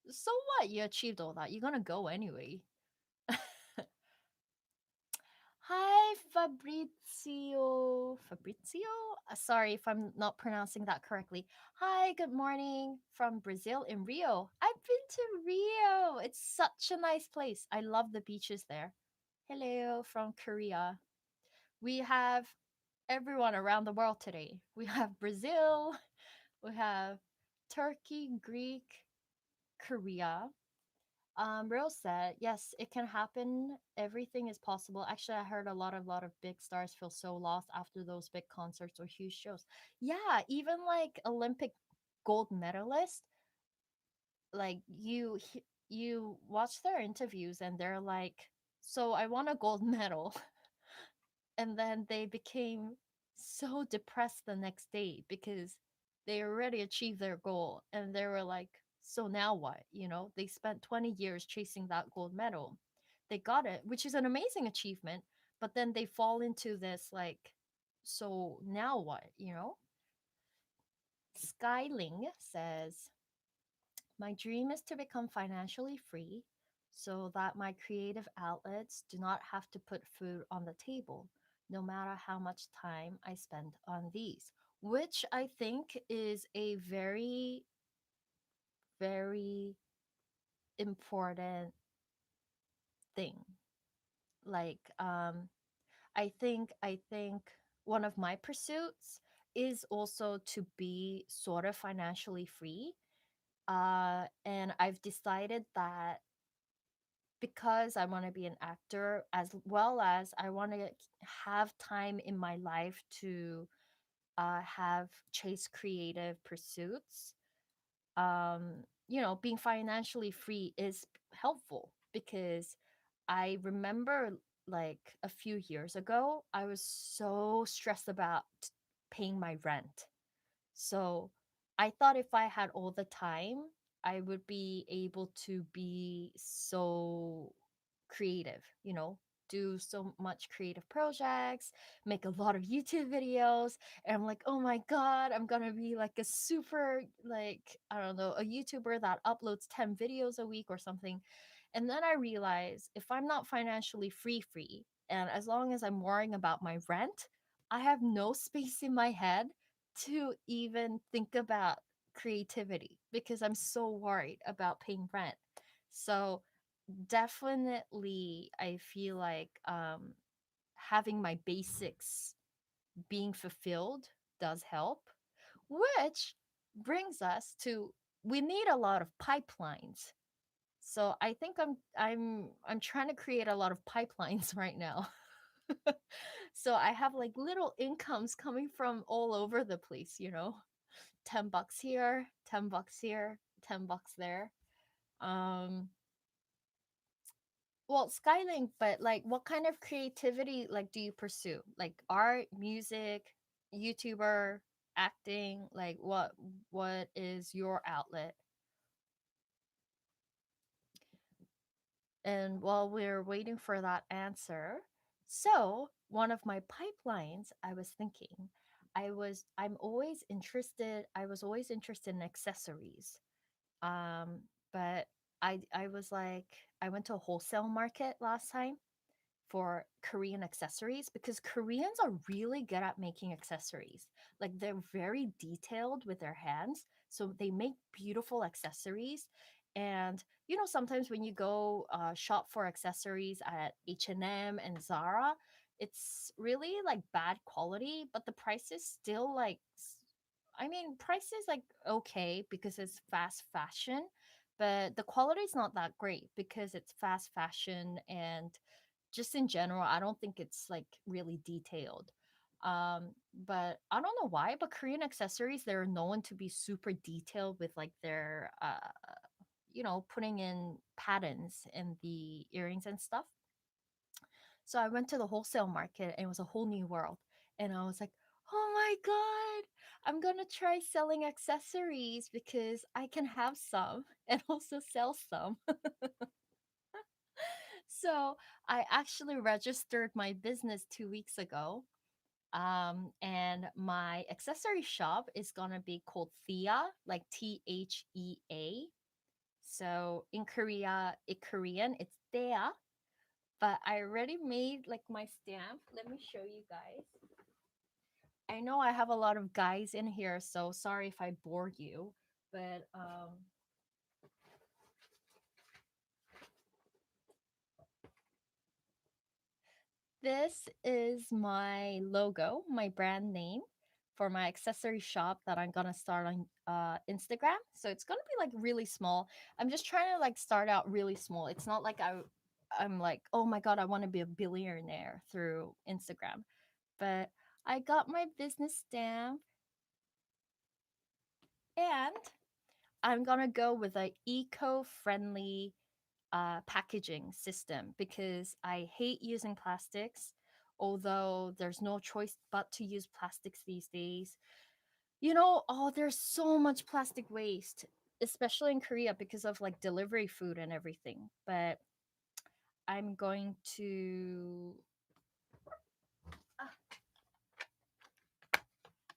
so what? You achieved all that. You're gonna go anyway. Hi, Fabrizio. Fabrizio? Sorry if I'm not pronouncing that correctly. Hi, good morning from Brazil in Rio. I've been to Rio. It's such a nice place. I love the beaches there. Hello from Korea. We have everyone around the world today. We have Brazil, we have Turkey, Greek, Korea. Rose said, yes, it can happen. Everything is possible. Actually, I heard a lot of big stars feel so lost after those big concerts or huge shows. Yeah, even like Olympic gold medalists, like you watch their interviews and they're like, so I won a gold medal. And then they became so depressed the next day because they already achieved their goal and they were like, so now what? They spent 20 years chasing that gold medal. They got it, which is an amazing achievement, but then they fall into this like, so now what? Skyling says, my dream is to become financially free so that my creative outlets do not have to put food on the table, no matter how much time I spend on these, which I think is a very, very important thing. Like, I think one of my pursuits is also to be sort of financially free. And I've decided that because I want to be an actor as well as I want to have time in my life to have chase creative pursuits. Being financially free is helpful because I remember like a few years ago, I was so stressed about paying my rent. So I thought if I had all the time, I would be able to be so creative, do so much creative projects, make a lot of YouTube videos. And I'm like, oh my God, I'm gonna be like a super, like, I don't know, a YouTuber that uploads 10 videos a week or something. And then I realized if I'm not financially free, and as long as I'm worrying about my rent, I have no space in my head to even think about creativity because I'm so worried about paying rent. So definitely I feel like having my basics being fulfilled does help, which brings us to we need a lot of pipelines. So I think I'm trying to create a lot of pipelines right now. So I have like little incomes coming from all over the place, you know. 10 bucks here, 10 bucks here, 10 bucks there. Um well, Skylink, but like what kind of creativity like do you pursue? Like art, music, YouTuber, acting, like what is your outlet? And while we're waiting for that answer, so one of my pipelines, I was thinking, I was always interested in accessories. Um, but I was like, I went to a wholesale market last time for Korean accessories because Koreans are really good at making accessories. Like they're very detailed with their hands, so they make beautiful accessories. And you know, sometimes when you go shop for accessories at H&M and Zara, it's really like bad quality, but the price is still like I mean, price is like okay because it's fast fashion, but the quality is not that great because it's fast fashion and just in general, I don't think it's like really detailed. But I don't know why, but Korean accessories, they're known to be super detailed with like their, you know, putting in patterns in the earrings and stuff. So I went to the wholesale market and it was a whole new world. And I was like, oh my God, I'm going to try selling accessories because I can have some and also sell some. So I actually registered my business 2 weeks ago. And my accessory shop is gonna be called Thea, like Thea. So in Korean, it's Thea. But I already made like my stamp. Let me show you guys. I know I have a lot of guys in here, so sorry if I bore you. But this is my logo, my brand name for my accessory shop that I'm gonna start on Instagram. So it's gonna be like really small. I'm just trying to like start out really small. It's not like I'm like, oh my god, I want to be a billionaire through Instagram. But I got my business stamp and I'm gonna go with a eco-friendly packaging system because I hate using plastics. Although there's no choice but to use plastics these days. You know, oh, there's so much plastic waste, especially in Korea because of like delivery food and everything. But I'm going to. Ah,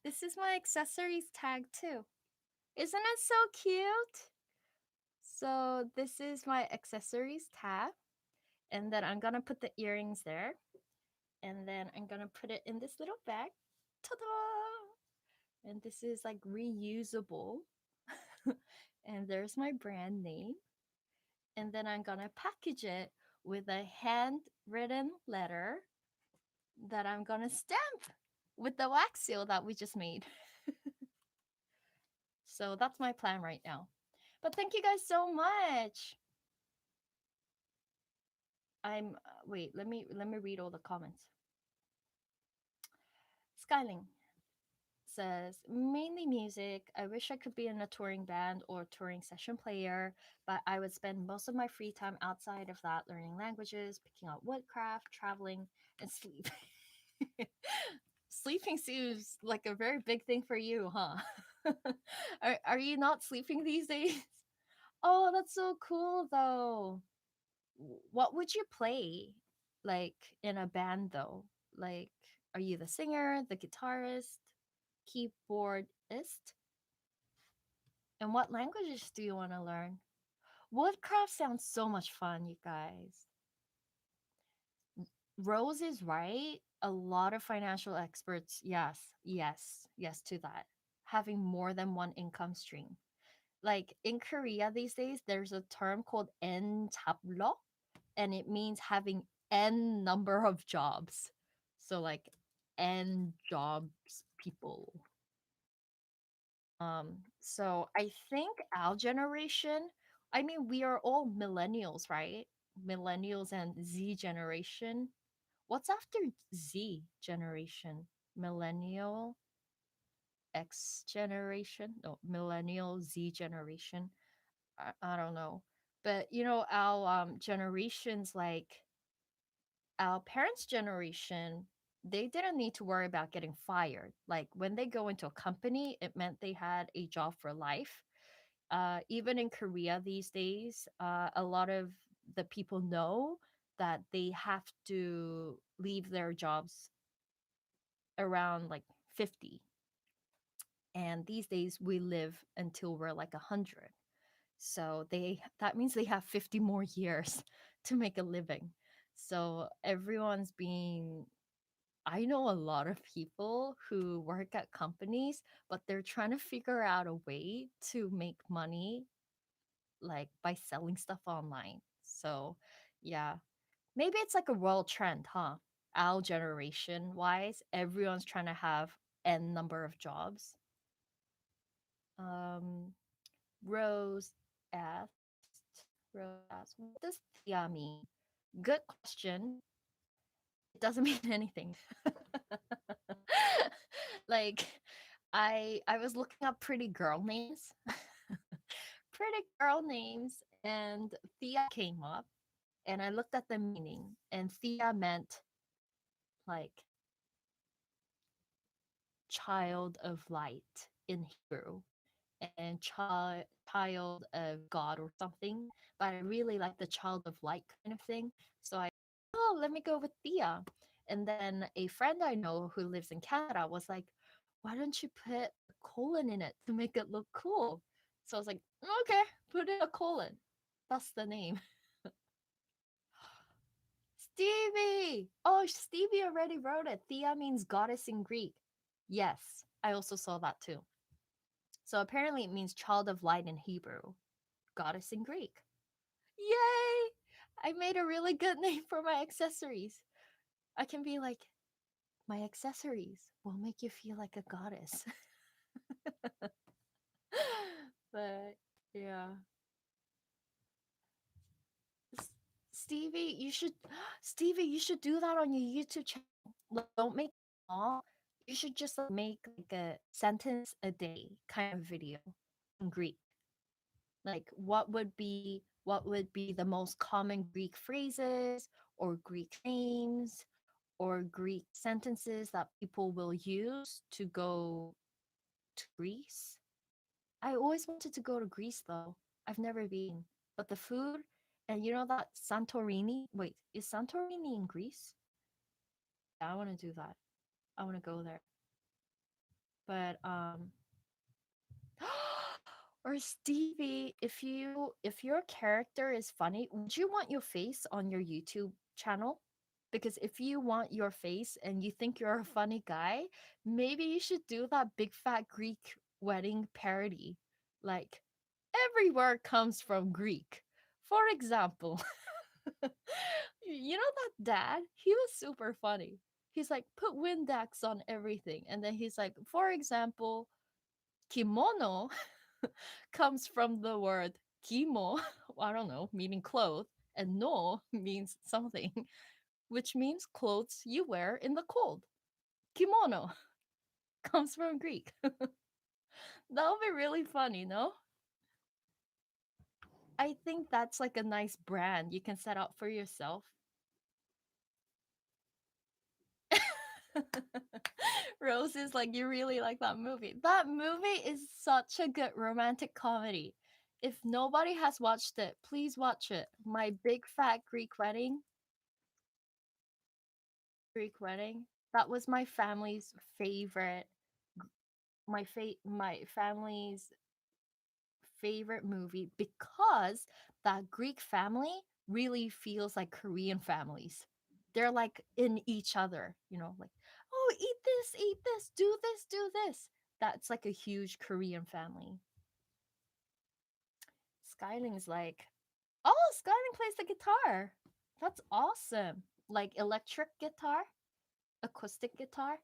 this is my accessories tag too. Isn't it so cute? So, this is my accessories tab. And then I'm gonna put the earrings there. And then I'm gonna put it in this little bag. Ta-da! And this is like reusable. And there's my brand name. And then I'm gonna package it with a handwritten letter that I'm gonna stamp with the wax seal that we just made. So that's my plan right now. But thank you guys so much. Wait, let me read all the comments. Skyling says mainly music. I wish I could be in a touring band or touring session player, but I would spend most of my free time outside of that learning languages, picking up woodcraft, traveling, and sleep. Sleeping seems like a very big thing for you, huh? Are you not sleeping these days? Oh, that's so cool though. What would you play like in a band though? Like, are you the singer, the guitarist, keyboardist? And what languages do you want to learn? Woodcraft sounds so much fun, you guys. Rose is right. A lot of financial experts, yes, yes, yes to that. Having more than one income stream. Like in Korea these days, there's a term called en 잡러, and it means having n number of jobs. So like n jobs people. So I think our generation, I mean, we are all millennials, right? Millennials and Z generation. What's after Z generation? Millennial, X generation? No, millennial, Z generation. I don't know. But you know, our generations, like our parents' generation, they didn't need to worry about getting fired. Like when they go into a company, it meant they had a job for life. Even in Korea these days, a lot of the people know that they have to leave their jobs around like 50. And these days we live until we're like 100. So they that means they have 50 more years to make a living. So everyone's being I know a lot of people who work at companies, but they're trying to figure out a way to make money like by selling stuff online. So, yeah, maybe it's like a world trend, huh? Our generation wise, everyone's trying to have n number of jobs. Um, Rose asked, Rose asked, what does Thea mean? Good question. It doesn't mean anything. Like, I was looking up pretty girl names, pretty girl names, and Thea came up, and I looked at the meaning, and Thea meant like child of light in Hebrew, and child of God or something. But I really like the child of light kind of thing. So I oh, let me go with Thea. And then a friend I know who lives in Canada was like, why don't you put a colon in it to make it look cool? So I was like, okay, put in a colon. That's the name. Stevie! Oh, Stevie already wrote it. Thea means goddess in Greek. Yes, I also saw that too. So apparently it means child of light in Hebrew, goddess in Greek. Yay! I made a really good name for my accessories. I can be like, my accessories will make you feel like a goddess. But yeah. S- Stevie, you should Stevie, you should do that on your YouTube channel. Like, don't make it long. You should just like, make like a sentence a day kind of video in Greek. Like what would be the most common Greek phrases or Greek names or Greek sentences that people will use to go to Greece. I always wanted to go to Greece though. I've never been. But the food and you know that Santorini? Wait, is Santorini in Greece? Yeah, I want to do that. I want to go there. But or Stevie, if your character is funny, would you want your face on your YouTube channel? Because if you want your face and you think you're a funny guy, maybe you should do that big fat Greek wedding parody. Like every word comes from Greek. For example, you know that dad? He was super funny. He's like, put Windex on everything. And then he's like, for example, kimono comes from the word kimo, I don't know, meaning clothes, and no means something, which means clothes you wear in the cold. Kimono comes from Greek. That would be really funny, no? I think that's like a nice brand you can set up for yourself. Rose is like, you really like that movie. That movie is such a good romantic comedy. If nobody has watched it, please watch it. My Big Fat Greek Wedding. Greek Wedding. That was my family's favorite. My family's favorite movie because that Greek family really feels like Korean families. They're like in each other, like, oh, eat this, do this, do this. That's like a huge Korean family. Skyling's like, oh, Skyling plays the guitar. That's awesome. Like electric guitar, acoustic guitar.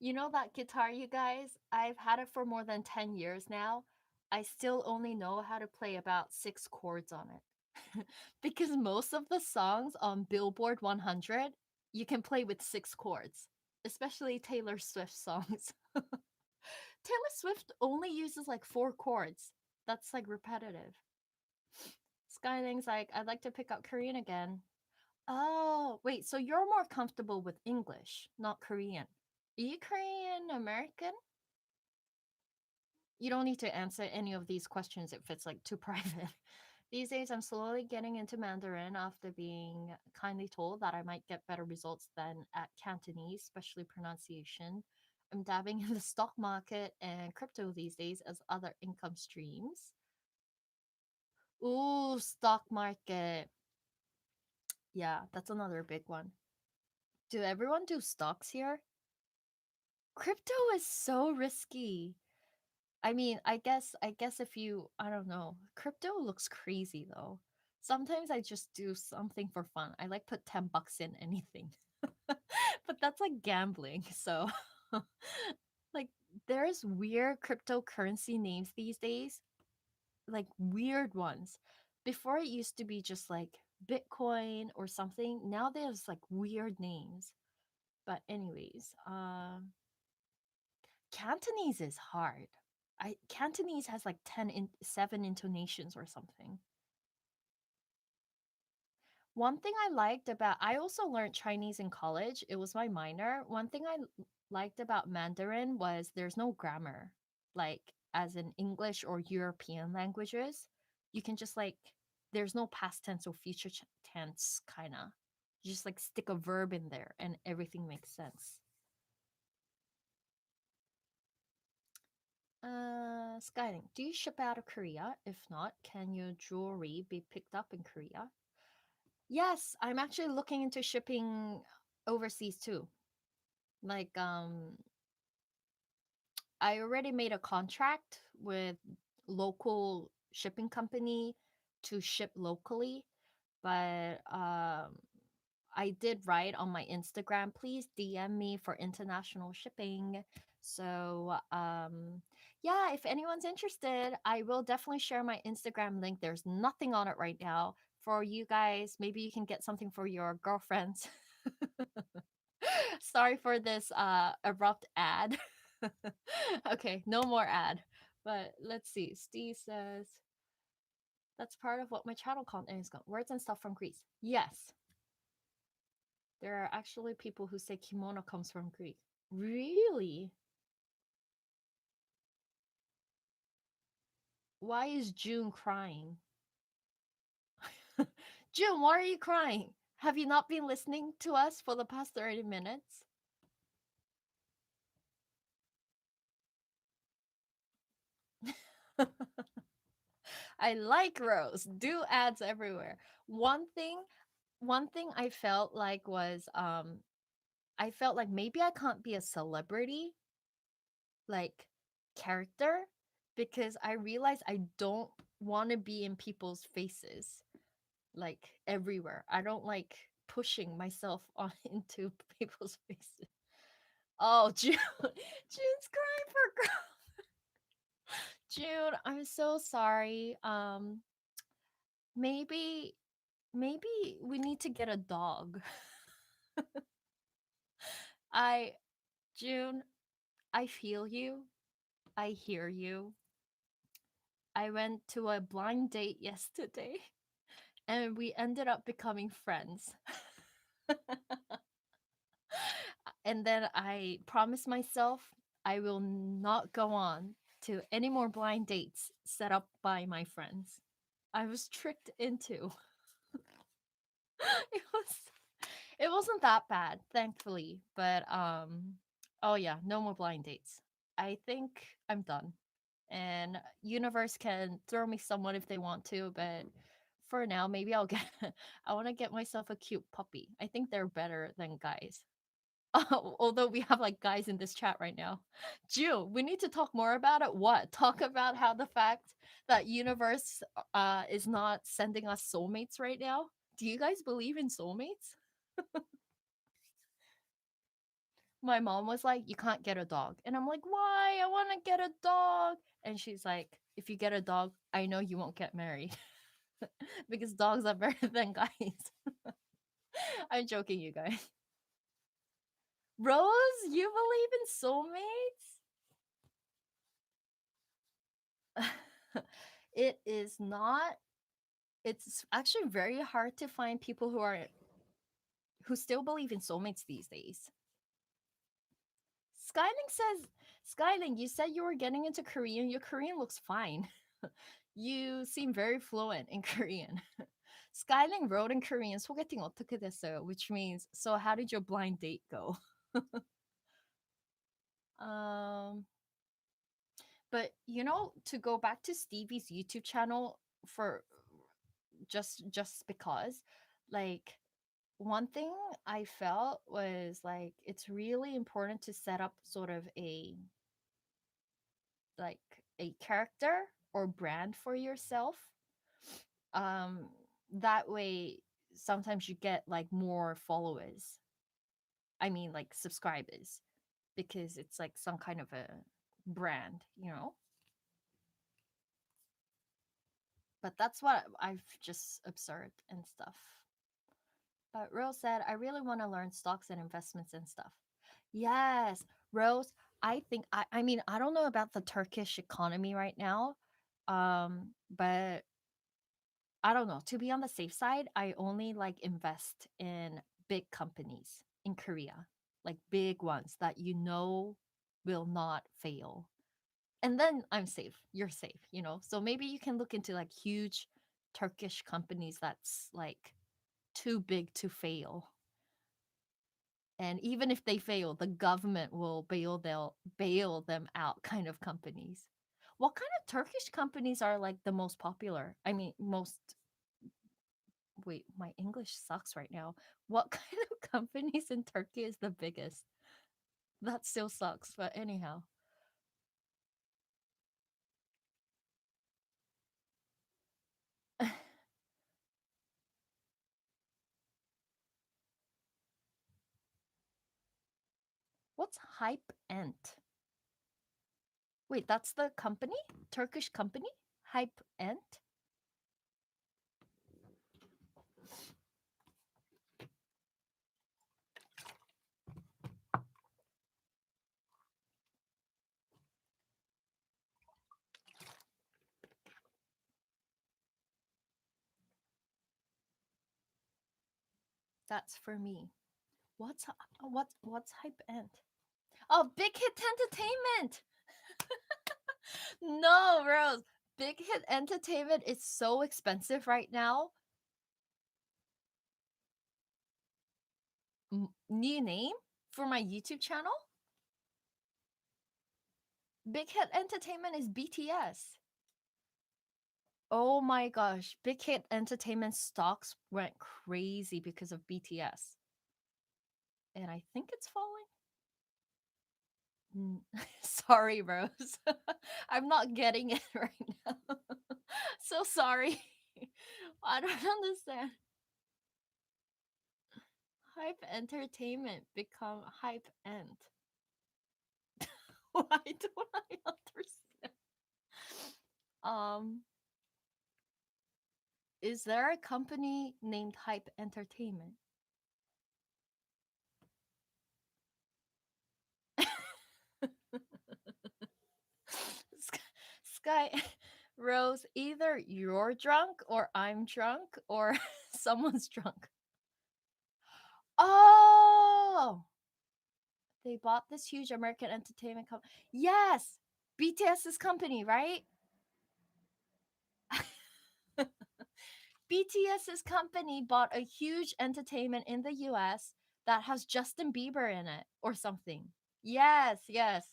You know that guitar, you guys? I've had it for more than 10 years now. I still only know how to play about 6 chords on it. Because most of the songs on Billboard 100, you can play with 6 chords, especially Taylor Swift songs. Taylor Swift only uses like 4 chords. That's like repetitive. Skyling's like, I'd like to pick up Korean again. Oh, wait, so you're more comfortable with English, not Korean. Are you Korean American? You don't need to answer any of these questions if it's like too private. These days, I'm slowly getting into Mandarin after being kindly told that I might get better results than at Cantonese, especially pronunciation. I'm dabbing in the stock market and crypto these days as other income streams. Ooh, stock market. Yeah, that's another big one. Do everyone do stocks here? Crypto is so risky. I guess if you I don't know. Crypto looks crazy though. Sometimes I just do something for fun. I like put $10 in anything. But that's like gambling. So like there's weird cryptocurrency names these days, like weird ones. Before it used to be just like Bitcoin or something. Now there's like weird names. But anyways, Cantonese is hard. Cantonese has like 7 intonations or something. One thing I also learned Chinese in college. It was my minor. One thing liked about Mandarin was there's no grammar. Like as in English or European languages, you can just like there's no past tense or future tense kind of. You just like stick a verb in there and everything makes sense. Skyling, do you ship out of Korea? If not, can your jewelry be picked up in Korea? Yes, I'm actually looking into shipping overseas too. Like, I already made a contract with local shipping company to ship locally, but I did write on my Instagram, please DM me for international shipping. So, yeah, if anyone's interested, I will definitely share my Instagram link. There's nothing on it right now for you guys. Maybe you can get something for your girlfriends. Sorry for this abrupt ad. Okay, no more ad. But let's see. Steve says that's part of what my channel content is called. Words and stuff from Greece. Yes, there are actually people who say kimono comes from Greek. Really? Why is June crying? June, why are you crying? Have you not been listening to us for the past 30 minutes? I like Rose. Do ads everywhere. One thing one thing I felt like was I felt like maybe I can't be a celebrity like character because I realized I don't want to be in people's faces like everywhere. I don't like pushing myself on into people's faces. Oh, June. June's crying for girl. June, I'm so sorry. Maybe maybe we need to get a dog. I June, I feel you. I hear you. I went to a blind date yesterday and we ended up becoming friends. And then I promised myself I will not go on to any more blind dates set up by my friends. I was tricked into. it was it wasn't that bad, thankfully, but oh yeah, no more blind dates. I think I'm done. And universe can throw me someone if they want to, but for now maybe I'll get I want to get myself a cute puppy. I think they're better than guys. Although we have like guys in this chat right now. Jill, we need to talk more about it. What? Talk about how the fact that universe is not sending us soulmates right now. Do you guys believe in soulmates? My mom was like, "You can't get a dog." And I'm like, "Why? I want to get a dog." And she's like, "If you get a dog, I know you won't get married because dogs are better than guys." I'm joking, you guys. Rose, you believe in soulmates? It is not. It's actually very hard to find people who still believe in soulmates these days. Skyling says, Skyling, you said you were getting into Korean. Your Korean looks fine. You seem very fluent in Korean. Skyling wrote in Korean, 소개팅 어떻게 됐어요? Which means, so how did your blind date go? um, but you know, to go back to Stevie's YouTube channel for just because, like, one thing I felt was like it's really important to set up sort of like a character or brand for yourself. Um, that way, sometimes you get like more followers. I mean, like subscribers, because it's like some kind of a brand, you know. But that's what I've just observed and stuff. But Rose said, I really want to learn stocks and investments and stuff. Yes, Rose, I mean, I don't know about the Turkish economy right now. But I don't know. To be on the safe side, I only like invest in big companies in Korea, like big ones that you know will not fail. And then I'm safe. You're safe, you know? So maybe you can look into like huge Turkish companies that's like too big to fail. And even if they fail, the government will they'll bail them out kind of companies. What kind of Turkish companies are like the most popular? I mean, most wait, my English sucks right now. What kind of companies in Turkey is the biggest? That still sucks, but anyhow. What's Hype Ent? Wait, that's the company? Turkish company? Hype Ent? That's for me. What's Hype Ent? Oh, Big Hit Entertainment. No, Rose. Big Hit Entertainment is so expensive right now. New name for my YouTube channel? Big Hit Entertainment is BTS. Oh my gosh, Big Hit Entertainment stocks went crazy because of BTS. And I think it's falling. Sorry, Rose. I'm not getting it right now. So sorry. I don't understand. Hype Entertainment become Hype Ent. Why don't I understand? Um, is there a company named Hype Entertainment? Sky Rose, either you're drunk or I'm drunk or someone's drunk. Oh, they bought this huge American entertainment company. Yes, BTS's company, right? BTS's company bought a huge entertainment in the US that has Justin Bieber in it or something. Yes, yes.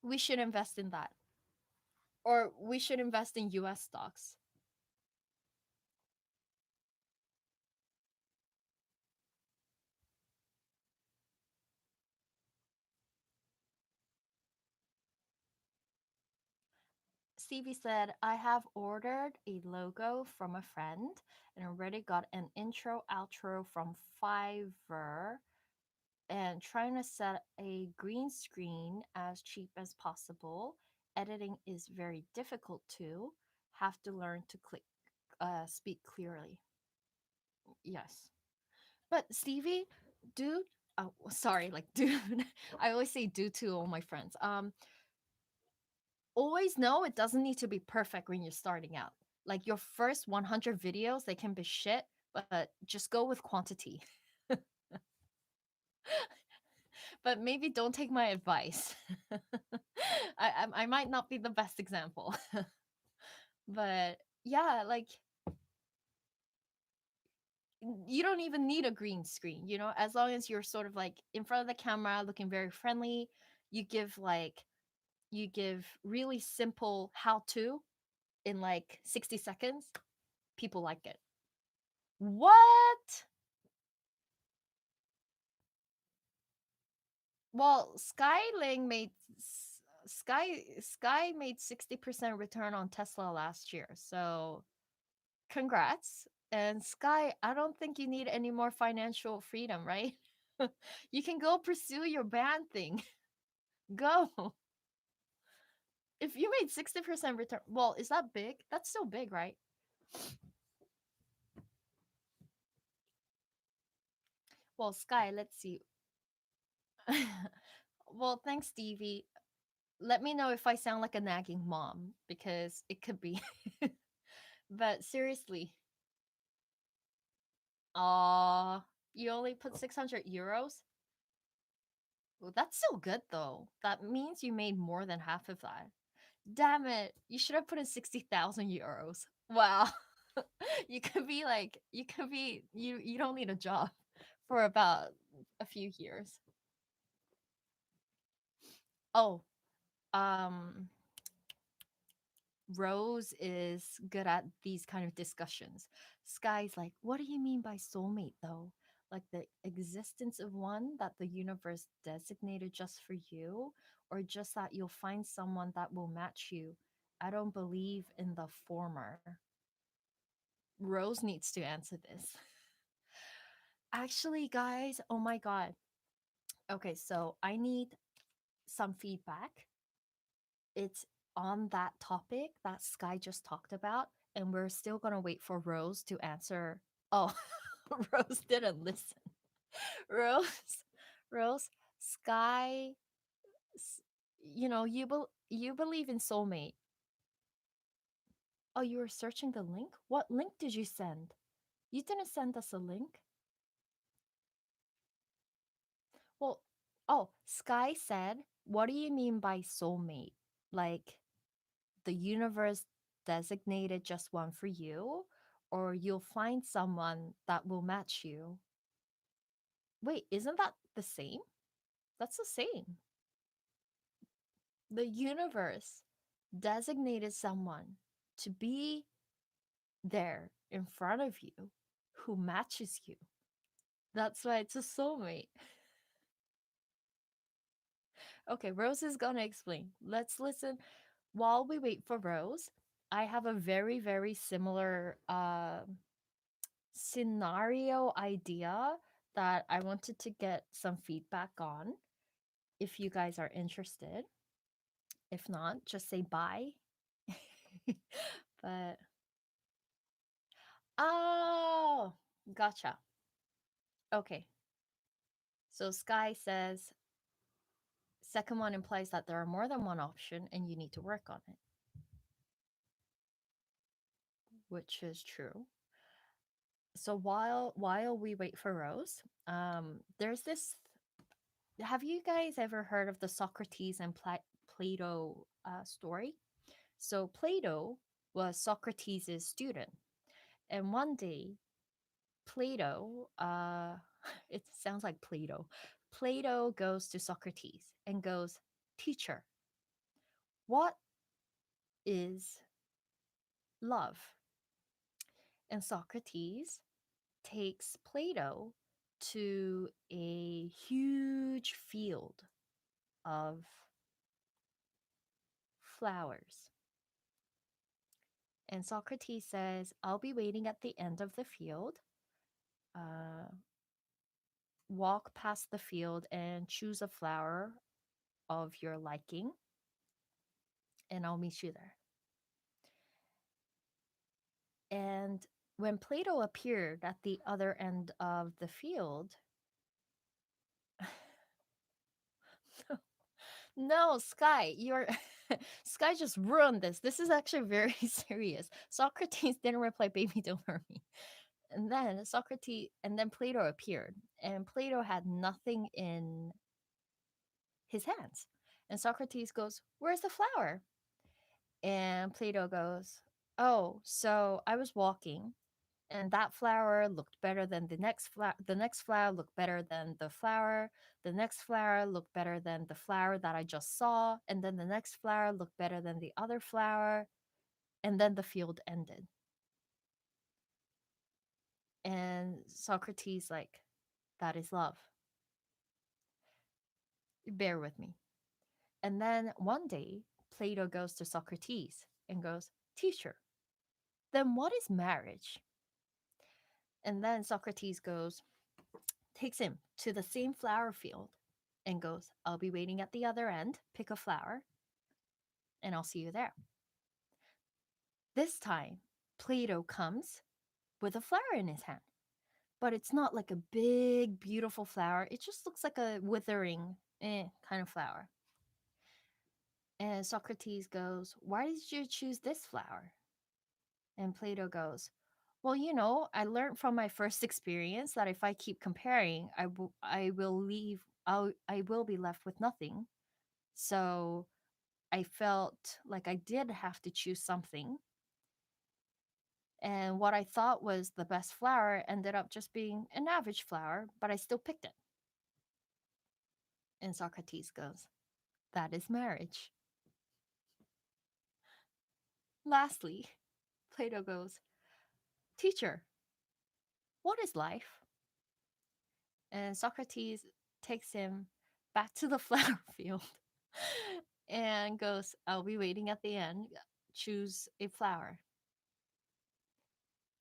We should invest in that. Or we should invest in US stocks. Stevie said, I have ordered a logo from a friend and already got an intro outro from Fiverr and trying to set a green screen as cheap as possible. Editing is very difficult too. Have to learn to speak clearly. Yes. But Stevie, dude, oh, sorry, like dude, I always say dude to all my friends. Always know it doesn't need to be perfect when you're starting out. Like your first 100 videos, they can be shit, but just go with quantity. But maybe don't take my advice. I might not be the best example, but yeah, like you don't even need a green screen, you know, as long as you're sort of like in front of the camera, looking very friendly. You give like you give really simple how to in like 60 seconds. People like it. What? Well, Sky made 60% return on Tesla last year. So, congrats. And Sky, I don't think you need any more financial freedom, right? You can go pursue your band thing. Go. If you made 60% return, well, is that big? That's still big, right? Well, Sky, let's see. Well, thanks, Stevie. Let me know if I sound like a nagging mom because it could be. But seriously, you only put 600 euros? Well, that's still good though. That means you made more than half of that. Damn it. You should have put in 60,000 euros. Wow. You don't need a job for about a few years. Oh, um Rose is good at these kind of discussions. Sky's like, what do you mean by soulmate though? Like the existence of one that the universe designated just for you, or just that you'll find someone that will match you? I don't believe in the former. Rose needs to answer this. Actually, guys, oh my god. Okay, so I need some feedback. It's on that topic that Sky just talked about, and we're still gonna wait for Rose to answer. Oh, Rose didn't listen. Rose, Rose, Sky, you believe in soulmate. Oh, you were searching the link. What link did you send? You didn't send us a link. Well, oh, Sky said, "What do you mean by soulmate? Like the universe designated just one for you, or you'll find someone that will match you." Wait, isn't that the same? That's the same. The universe designated someone to be there in front of you who matches you. That's why it's a soulmate. Okay, Rose is gonna explain. Let's listen. While we wait for Rose, I have a very, very similar scenario idea that I wanted to get some feedback on if you guys are interested. If not, just say bye. But oh, gotcha. Okay. So Sky says second one implies that there are more than one option and you need to work on it, which is true. So while we wait for Rose, there's this. Have you guys ever heard of the Socrates and Plato story? So Plato was Socrates' student, and one day Plato, it sounds like Plato. Plato goes to Socrates and goes, "Teacher, what is love?" And Socrates takes Plato to a huge field of flowers. And Socrates says, I'll be waiting at the end of the field. Uh, Walk past the field and choose a flower of your liking, and I'll meet you there. And when Plato appeared at the other end of the field, no, Sky, you're Sky just ruined this. This is actually very serious. Socrates didn't reply, baby, don't hurt me. And then Plato appeared, and Plato had nothing in his hands. And Socrates goes, where's the flower? And Plato goes, oh, so I was walking and that flower looked better than the next flower looked better than the flower, the next flower looked better than the flower that I just saw, and then the next flower looked better than the other flower, and then the field ended. And Socrates like, that is love. Bear with me. And then one day Plato goes to Socrates and goes, teacher, then what is marriage? And then Socrates goes, takes him to the same flower field and goes, I'll be waiting at the other end, pick a flower, and I'll see you there. This time, Plato comes with a flower in his hand, but it's not like a big, beautiful flower. It just looks like a withering kind of flower. And Socrates goes, why did you choose this flower? And Plato goes, well, I learned from my first experience that if I keep comparing, I will leave. I will be left with nothing. So I felt like I did have to choose something. And what I thought was the best flower ended up just being an average flower, but I still picked it. And Socrates goes, that is marriage. Lastly, Plato goes, teacher, what is life? And Socrates takes him back to the flower field and goes, I'll be waiting at the end. Choose a flower.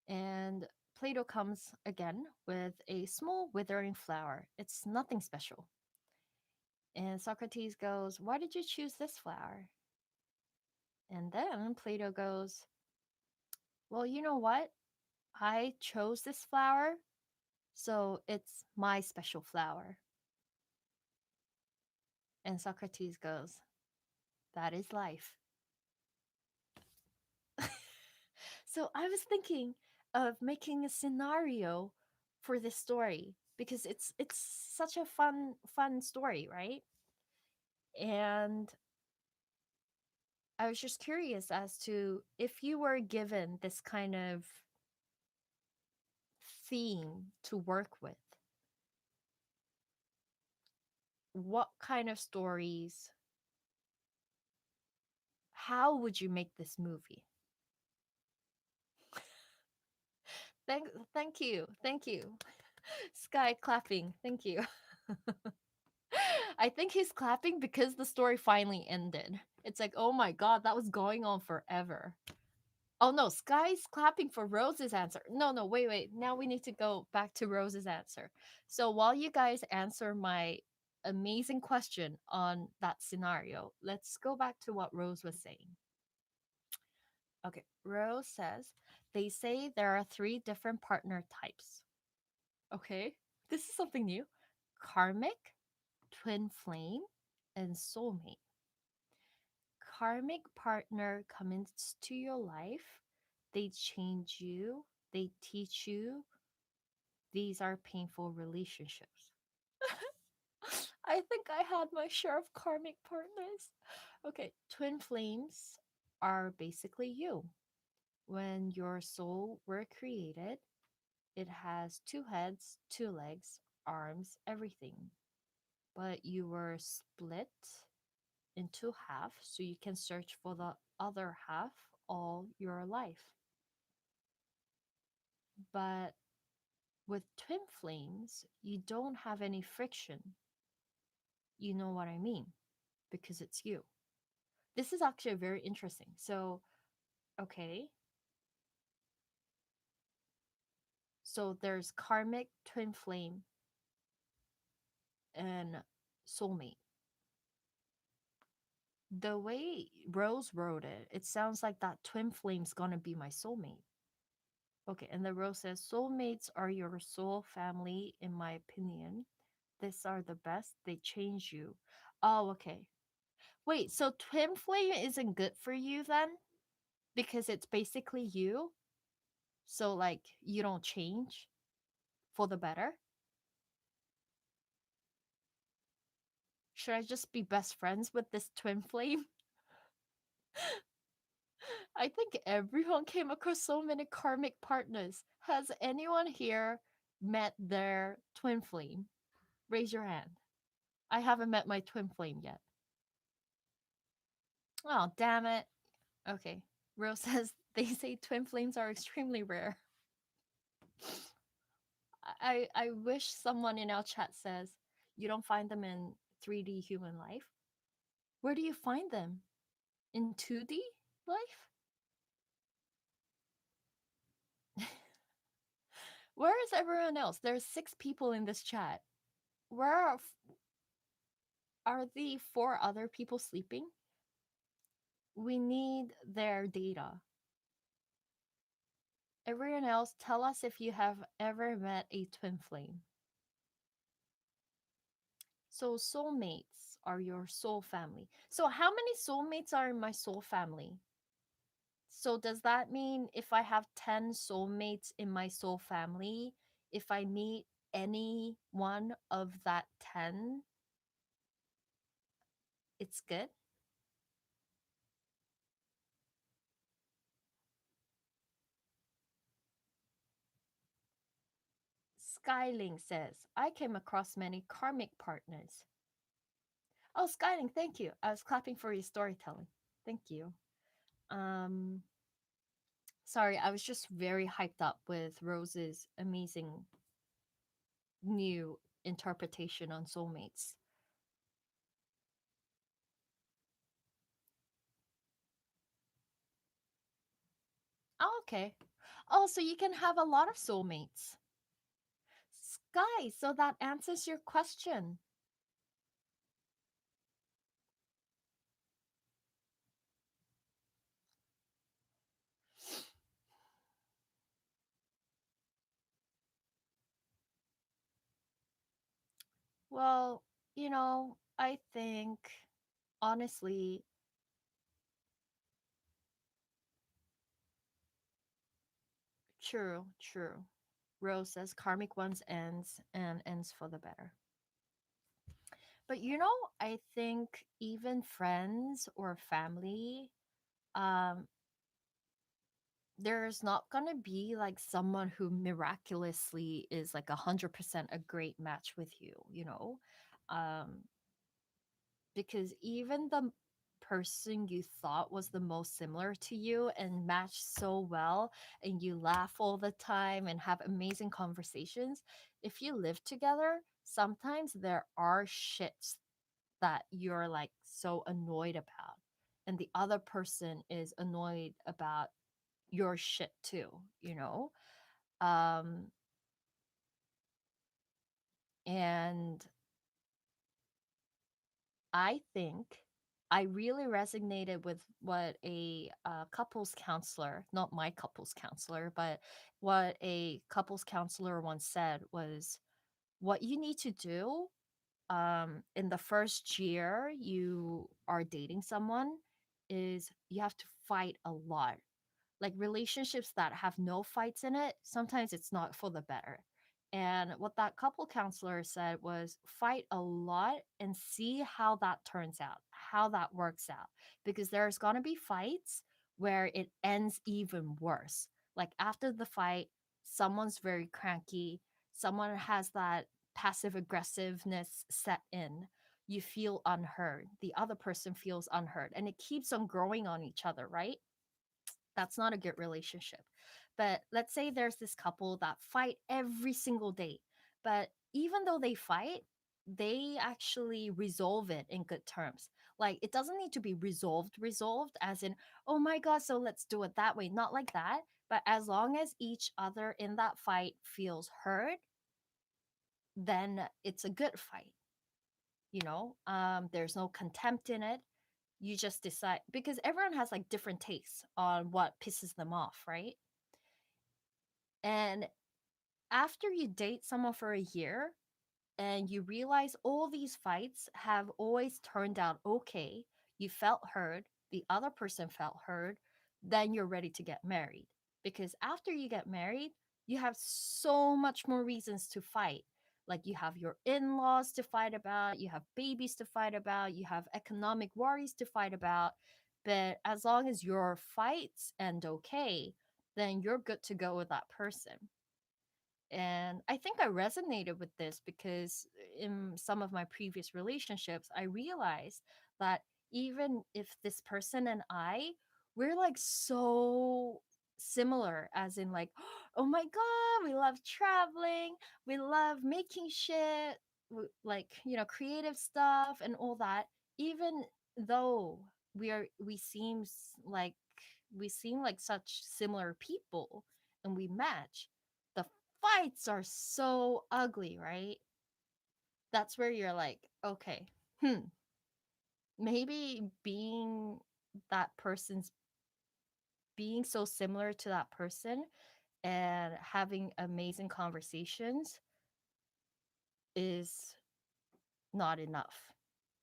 And Plato comes again with a small withering flower. It's nothing special. And Socrates goes, why did you choose this flower? And then Plato goes, well, you know what? I chose this flower, so it's my special flower. And Socrates goes, that is life. So I was thinking of making a scenario for this story because it's such a fun story, right? And I was just curious as to if you were given this kind of theme to work with, what kind of stories, how would you make this movie? Thank thank you. Thank you. Sky clapping. Thank you. I think he's clapping because the story finally ended. It's like, oh my god, that was going on forever. Oh no, Sky's clapping for Rose's answer. No, no, wait. Now we need to go back to Rose's answer. So while you guys answer my amazing question on that scenario, let's go back to what Rose was saying. Okay, Rose says they say there are three different partner types. Okay, this is something new: karmic, twin flame, and soulmate. Karmic partner comes to your life, they change you, they teach you. These are painful relationships. I think I had my share of karmic partners. Okay, twin flames are basically you. When your soul were created, it has two heads, two legs, arms, everything. But you were split into half so you can search for the other half all your life. But with twin flames, you don't have any friction. You know what I mean? Because it's you. This is actually very interesting. So, okay. So there's karmic, twin flame, and soulmate. The way Rose wrote it, it sounds like that twin flame's gonna be my soulmate. Okay, and the Rose says soulmates are your soul family, in my opinion. These are the best. They change you. Oh, okay. Wait, so twin flame isn't good for you then? Because it's basically you? So like you don't change for the better? Should I just be best friends with this twin flame? I think everyone came across so many karmic partners. Has anyone here met their twin flame? Raise your hand. I haven't met my twin flame yet. Oh, damn it. Okay. Rose says they say twin flames are extremely rare. I wish someone in our chat says you don't find them in 3D human life. Where do you find them? In 2D life? Where is everyone else? There's 6 people in this chat. Where are the 4 other people sleeping? We need their data. Everyone else, tell us if you have ever met a twin flame. So soulmates are your soul family. So how many soulmates are in my soul family? So does that mean if I have 10 soulmates in my soul family, if I meet any one of that 10, it's good? Skyling says, I came across many karmic partners. Oh, Skyling, thank you. I was clapping for your storytelling. Thank you. Um, sorry, I was just very hyped up with Rose's amazing new interpretation on soulmates. Oh, okay. Oh, so you can have a lot of soulmates. Sky, so that answers your question. Well, I think honestly, true, true. Rose says karmic ones ends and ends for the better. But I think even friends or family, um, there's not gonna be like someone who miraculously is like 100% a great match with you, Um, because even the person you thought was the most similar to you and matched so well and you laugh all the time and have amazing conversations, if you live together, sometimes there are shits that you're like so annoyed about and the other person is annoyed about your shit too, you know um and I think I really resonated with what a couples counselor, not my couples counselor, but what a couples counselor once said was what you need to do in the first year you are dating someone is you have to fight a lot. Like relationships that have no fights in it, sometimes it's not for the better. And what that couple counselor said was fight a lot and see how that turns out, how that works out. Because there's going to be fights where it ends even worse. Like after the fight, someone's very cranky, someone has that passive aggressiveness set in. You feel unheard. The other person feels unheard. And it keeps on growing on each other, right? That's not a good relationship. But let's say there's this couple that fight every single day. But even though they fight, they actually resolve it in good terms. Like it doesn't need to be resolved, as in, oh my God, so let's do it that way. Not like that. But as long as each other in that fight feels heard, then it's a good fight. There's no contempt in it. You just decide, because everyone has like different tastes on what pisses them off, right? And after you date someone for a year and you realize all these fights have always turned out okay, you felt heard, the other person felt heard, then you're ready to get married. Because after you get married, you have so much more reasons to fight. Like you have your in laws to fight about, you have babies to fight about, you have economic worries to fight about. But as long as your fights end okay, then you're good to go with that person. And I think I resonated with this because in some of my previous relationships, I realized that even if this person and we're like so similar, as in, like, oh my God, we love traveling, we love making shit, like, creative stuff and all that. Even though like we seem like such similar people and we match, the fights are so ugly, right? That's where you're like, okay, maybe that person's being so similar to that person and having amazing conversations is not enough.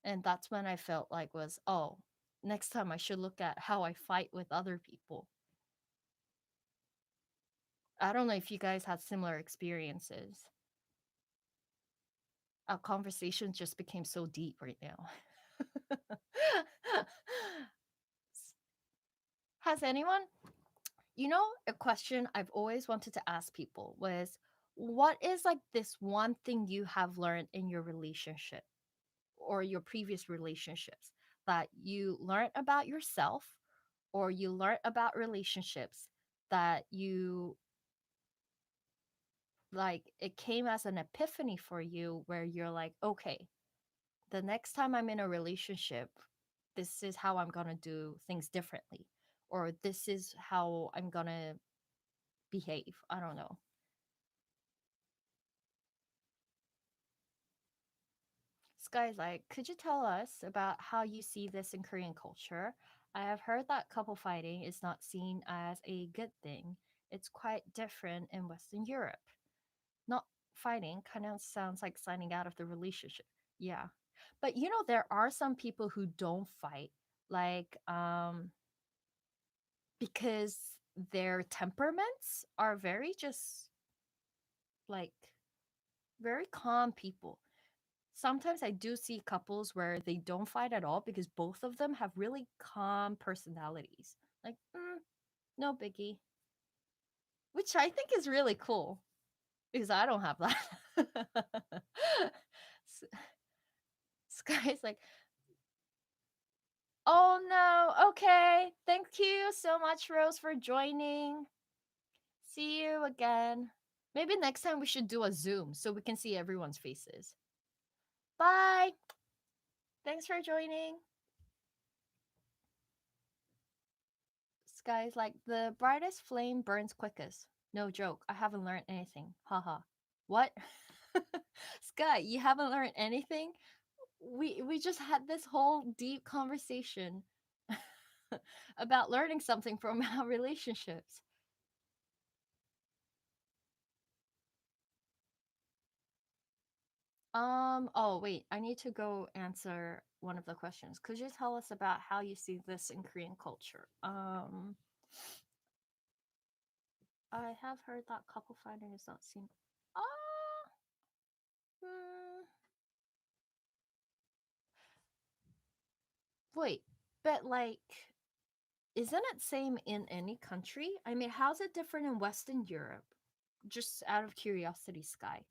And that's when I felt like was, oh, next time I should look at how I fight with other people. I don't know if you guys had similar experiences. Our conversation just became so deep right now. Has anyone, a question I've always wanted to ask people was, what is like this one thing you have learned in your relationship or your previous relationships that you learned about yourself or you learned about relationships that you like, it came as an epiphany for you where you're like, okay, the next time I'm in a relationship, this is how I'm going to do things differently, or this is how I'm going to behave. I don't know. Sky's like, could you tell us about how you see this in Korean culture? I have heard that couple fighting is not seen as a good thing. It's quite different in Western Europe. Not fighting kind of sounds like signing out of the relationship. Yeah. But there are some people who don't fight, like, because their temperaments are very just like very calm people. Sometimes I do see couples where they don't fight at all because both of them have really calm personalities. Like, no biggie, which I think is really cool because I don't have that. Sky's like, oh no, okay. Thank you so much, Rose, for joining. See you again. Maybe next time we should do a Zoom so we can see everyone's faces. Bye. Thanks for joining. Sky's like, the brightest flame burns quickest. No joke. I haven't learned anything. Haha. What? Sky, you haven't learned anything? We just had this whole deep conversation about learning something from our relationships. Oh wait, I need to go answer one of the questions. Could you tell us about how you see this in Korean culture? I have heard that couple fighting is not seen. Ah, hmm, wait, but like, isn't it same in any country? I mean, how's it different in Western Europe? Just out of curiosity, Sky.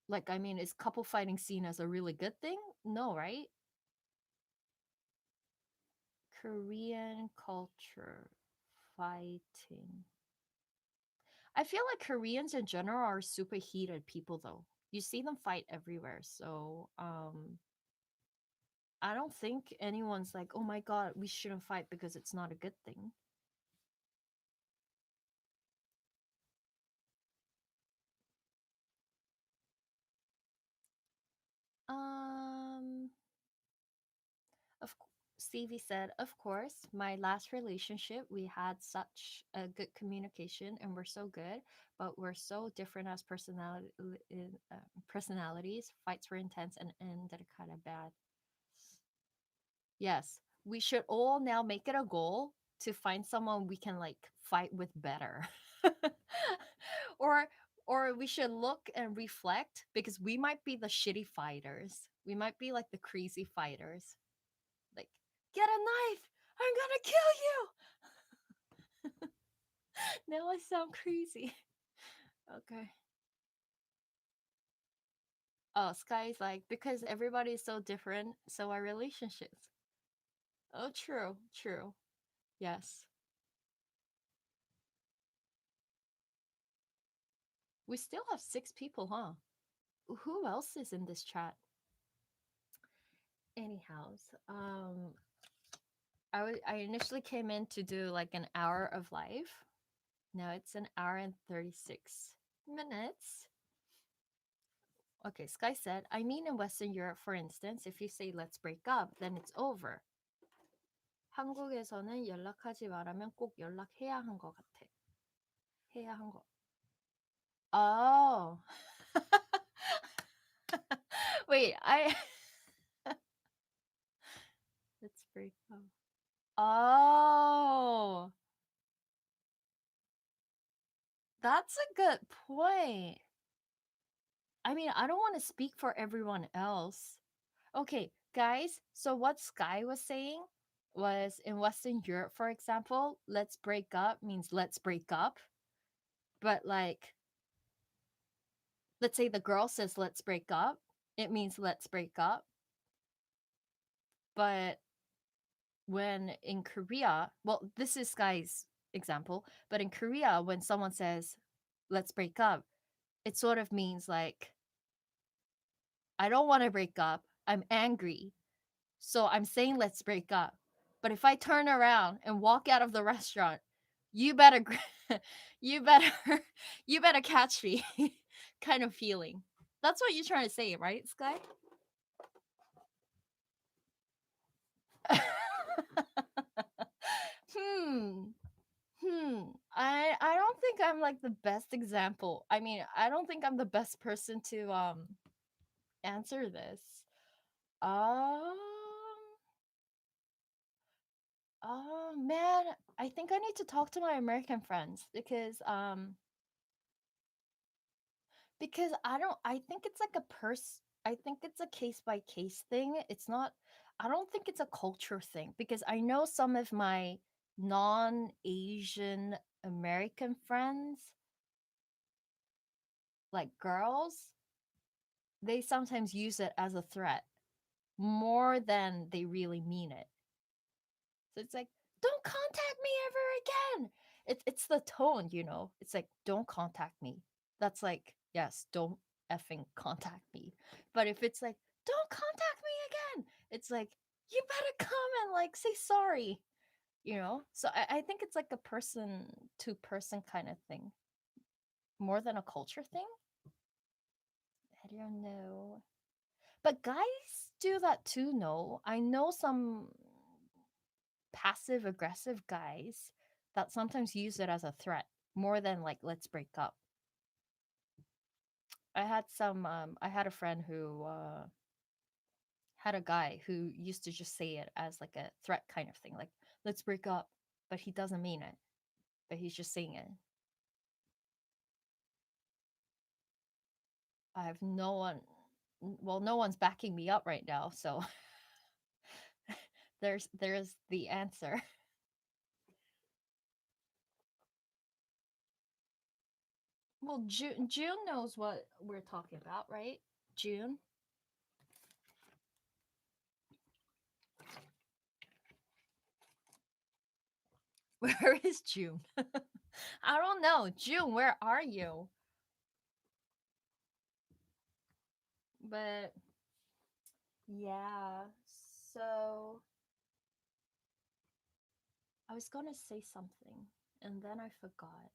Like, I mean, is couple fighting seen as a really good thing? No, right? Korean culture fighting. I feel like Koreans in general are super heated people though. You see them fight everywhere. So, I don't think anyone's like, "Oh my god, we shouldn't fight because it's not a good thing." Um, Stevie said, of course, my last relationship, we had such a good communication and we're so good, but we're so different as personalities. Fights were intense and ended kind of bad. Yes, we should all now make it a goal to find someone we can like fight with better. or or we should look and reflect because we might be the shitty fighters. We might be like the crazy fighters. Like, get a knife. I'm gonna kill you. Now I sound crazy. Okay. Oh, Sky's like, because everybody is so different, so are relationships. Oh, true, true. Yes. We still have 6 people, huh? Who else is in this chat? Anyhow, I initially came in to do like an hour of live. Now it's an hour and 36 minutes. Okay, Sky said, I mean, in Western Europe, for instance, if you say let's break up, then it's over. 한국에서는 연락하지 말라면 꼭 연락해야 한 것 같아. 해야 한 거. Oh. Wait, let's break up. Oh. That's a good point. I mean, I don't want to speak for everyone else. Okay, guys, so what Sky was saying was in Western Europe, for example, let's break up means let's break up. But like, let's say the girl says let's break up, it means let's break up. But when in Korea, well, this is Sky's example, but in Korea, when someone says let's break up, it sort of means like, I don't want to break up. I'm angry. So I'm saying let's break up. But if I turn around and walk out of the restaurant, you better you better you better catch me kind of feeling. That's what you're trying to say, right, Sky? hmm. I don't think I'm like the best example. I mean, I don't think I'm the best person to answer this. Um Oh man, I think I need to talk to my American friends because I think it's like I think it's a case by case thing. It's not I don't think it's a culture thing because I know some of my non-Asian American friends, like girls, they sometimes use it as a threat more than they really mean it. So it's like, don't contact me ever again. It's the tone, you know. It's like, don't contact me. That's like, yes, don't effing contact me. But if it's like, don't contact me again, it's like, you better come and like say sorry, you know? So I think it's like a person to person kind of thing more than a culture thing. I don't know. But guys do that too, no? I know some passive aggressive guys that sometimes use it as a threat more than like let's break up. I had a friend who had a guy who used to just say it as like a threat kind of thing, like let's break up, but he doesn't mean it, but he's just saying it. I have no one well, no one's backing me up right now, so there's the answer. Well, June knows what we're talking about, right? June. Where is June? I don't know. June, where are you? But yeah, so I was gonna say something and then I forgot.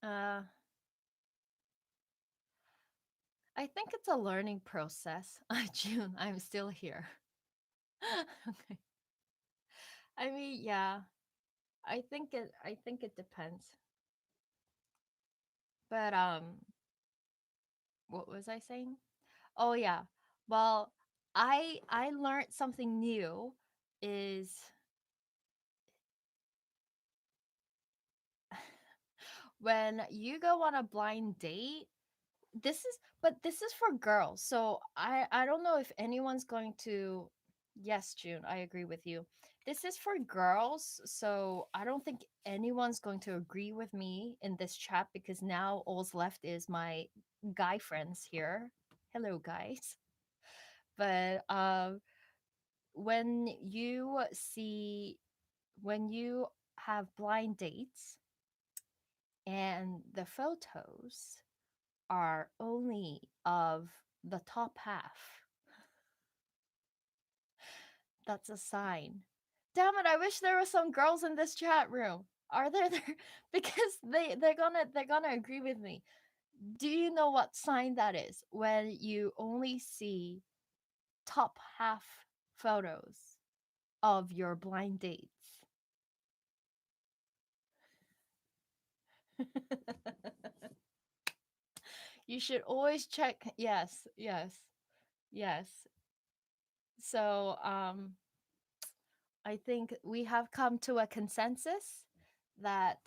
Uh, I think it's a learning process. June, I'm still here. Okay. I mean, yeah. I think it depends. But what was I saying? Oh yeah. Well, I learned something new is when you go on a blind date, this is for girls. So I don't know if anyone's going to. Yes, June, I agree with you. This is for girls, so I don't think anyone's going to agree with me in this chat because now all's left is my guy friends here. Hello guys. But when you see when you have blind dates and the photos are only of the top half, that's a sign. Damn it, I wish there were some girls in this chat room. Are there there? Because they're gonna agree with me. Do you know what sign that is when you only see top half photos of your blind dates? You should always check. Yes, yes, yes. So, I think we have come to a consensus that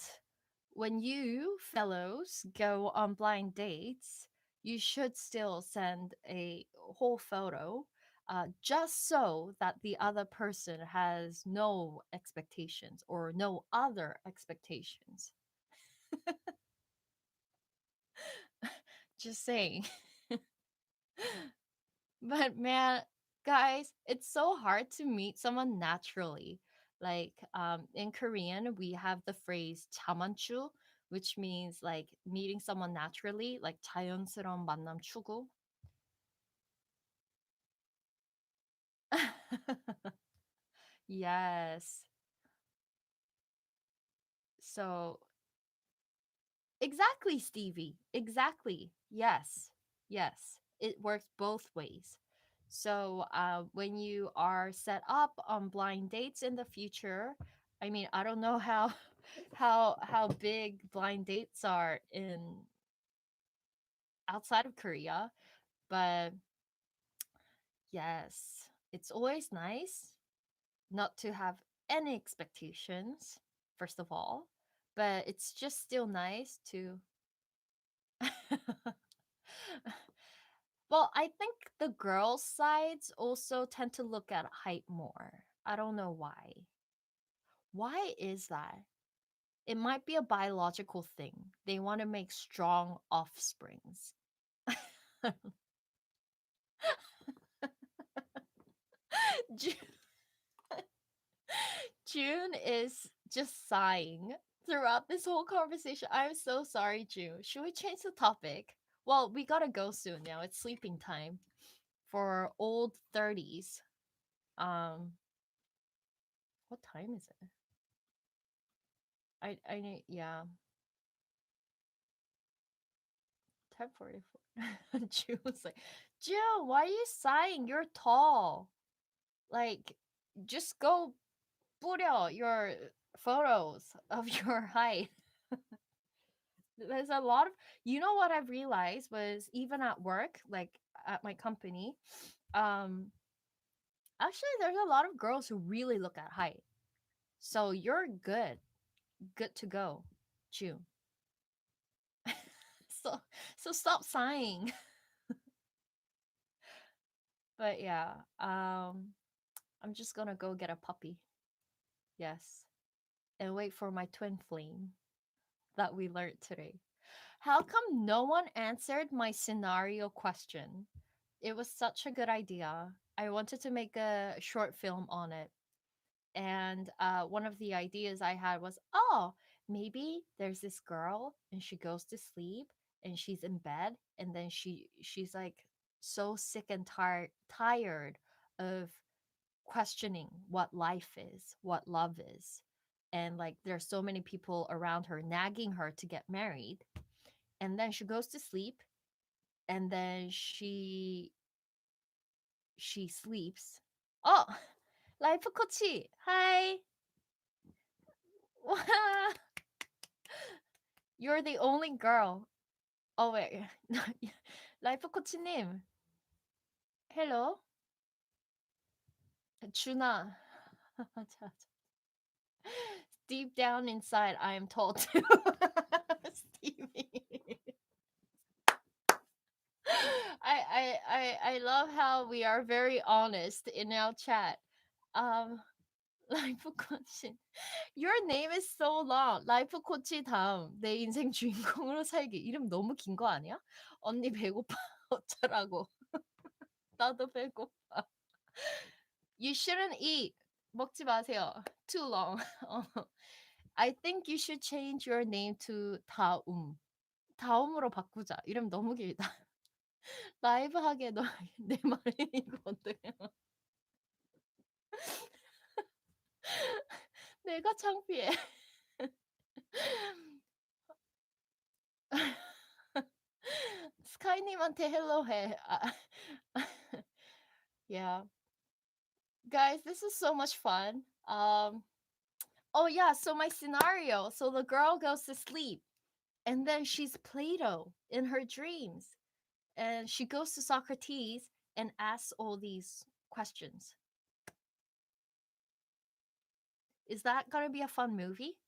when you fellows go on blind dates, you should still send a whole photo, just so that the other person has no expectations or no other expectations. Just saying. But man, guys, it's so hard to meet someone naturally. Like in Korean, we have the phrase 자만추, which means like meeting someone naturally, like 자연스러운 만남 추구. Yes. So exactly, Stevie. Exactly. Yes. Yes. It works both ways. So, when you are set up on blind dates in the future, I mean, I don't know how how big blind dates are in outside of Korea, but yes, it's always nice not to have any expectations, first of all, but it's just still nice to Well, I think the girls' sides also tend to look at height more. I don't know why. Why is that? It might be a biological thing. They want to make strong offsprings. Ju- June is just sighing throughout this whole conversation. I'm so sorry, June. Should we change the topic? Well, we gotta go soon now. It's sleeping time for old 30s. Um, what time is it? I need yeah. 10:44. June was like, June, why are you sighing? You're tall. Like, just go put out your photos of your height. There's a lot of, you know what I've realized was even at work, like at my company, um, actually there's a lot of girls who really look at height. So you're good to go, June. So so stop sighing. But yeah, I'm just gonna go get a puppy. Yes. And wait for my twin flame that we learned today. How come no one answered my scenario question? It was such a good idea. I wanted to make a short film on it. And one of the ideas I had was, oh, maybe there's this girl and she goes to sleep and she's in bed and then she's like so sick and tired of questioning what life is, what love is. And like there's so many people around her nagging her to get married. and then she goes to sleep, and then she sleeps. Oh, 라이프 코치. Hi. You're the only girl. Oh wait. 라이프 코치님. Hello. 준아. Deep down inside, I am tall too. Stevie. I love how we are very honest in our chat. Um, 라이프 코치. Your name is so long. 라이프 코치 다음 내 인생 주인공으로 살기. 이름 너무 긴 거 아니야? 언니 배고파. 어쩌라고. 나도 배고파. You shouldn't eat. 먹지 마세요. Too long. I think you should change your name to 다음. 다음으로 바꾸자. 이름 너무 길다. 라이브 하기에 내 말이 이거거든. 내가 창피해. 스카이님한테 헬로 해. Yeah. Guys, this is so much fun. Oh yeah, so my scenario. So the girl goes to sleep and then she's Plato in her dreams. And she goes to Socrates and asks all these questions. Is that gonna be a fun movie?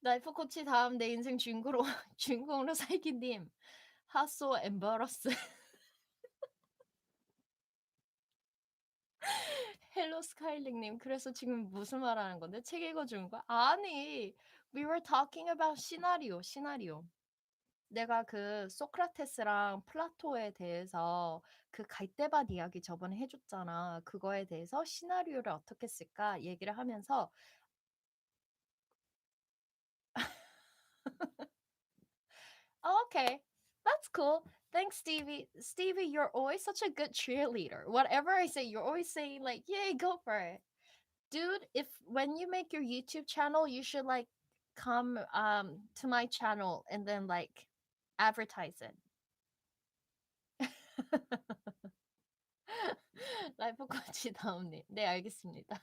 라이프 코치 다음 내 인생 주인공으로 살기님. How so embarrassed. 헬로 스카일링님. 그래서 지금 무슨 말 하는 건데? 책 읽어주는 거야? 아니, we were talking about 시나리오. 내가 그 소크라테스랑 플라토에 대해서 그 갈대밭 이야기 저번에 해줬잖아. 그거에 대해서 시나리오를 어떻게 쓸까 얘기를 하면서 okay, that's cool. Thanks, Stevie. Stevie, you're always such a good cheerleader. Whatever I say, you're always saying like, "Yay, go for it." Dude, if when you make your YouTube channel, you should like come to my channel and then like advertise it. 라이프 코치 다음님. 네, 알겠습니다.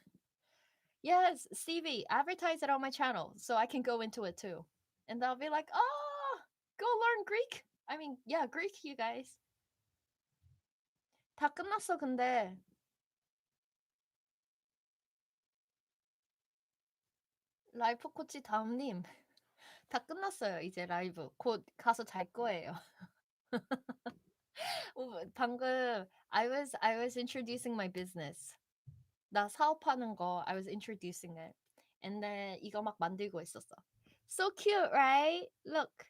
Yes, Stevie, advertise it on my channel so I can go into it too. And they'll be like, "Oh, go learn Greek." I mean, yeah, Greek, you guys. 다 끝났어, 근데. 라이프 코치 다음님. 다 끝났어요, 이제 라이브. 곧 가서 잘 거예요. 방금 I was introducing my business. 나 사업하는 거 I was introducing it. And then 이거 막 만들고 있었어. So cute, right? Look.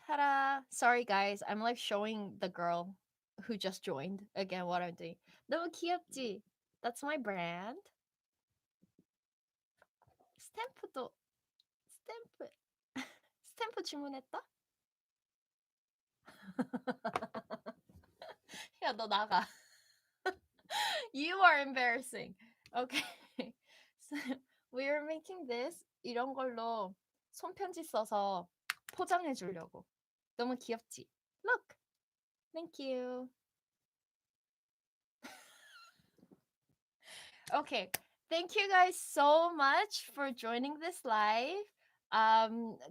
Ta-da. Sorry guys, I'm like showing the girl who just joined again what I'm doing. 너무 귀엽지? That's my brand. 스탬프도 스탬프 스탬프 주문했다? 야, 너 나가. You are embarrassing. Okay. So we are making this 이런 걸로 손편지 써서 포장해 주려고. 너무 귀엽지? Look. Thank you. Okay. Thank you guys so much for joining this live.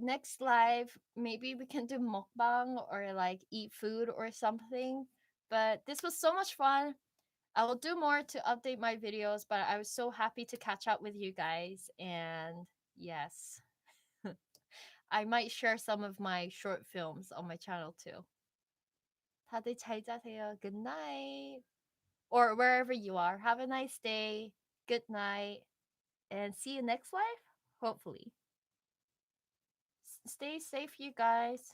Next live maybe we can do mukbang or like eat food or something. But this was so much fun. I will do more to update my videos, but I was so happy to catch up with you guys. And yes, I might share some of my short films on my channel too. 다들 잘 자세요. Good night. Or wherever you are. Have a nice day. Good night. And see you next live, hopefully. Stay safe, you guys.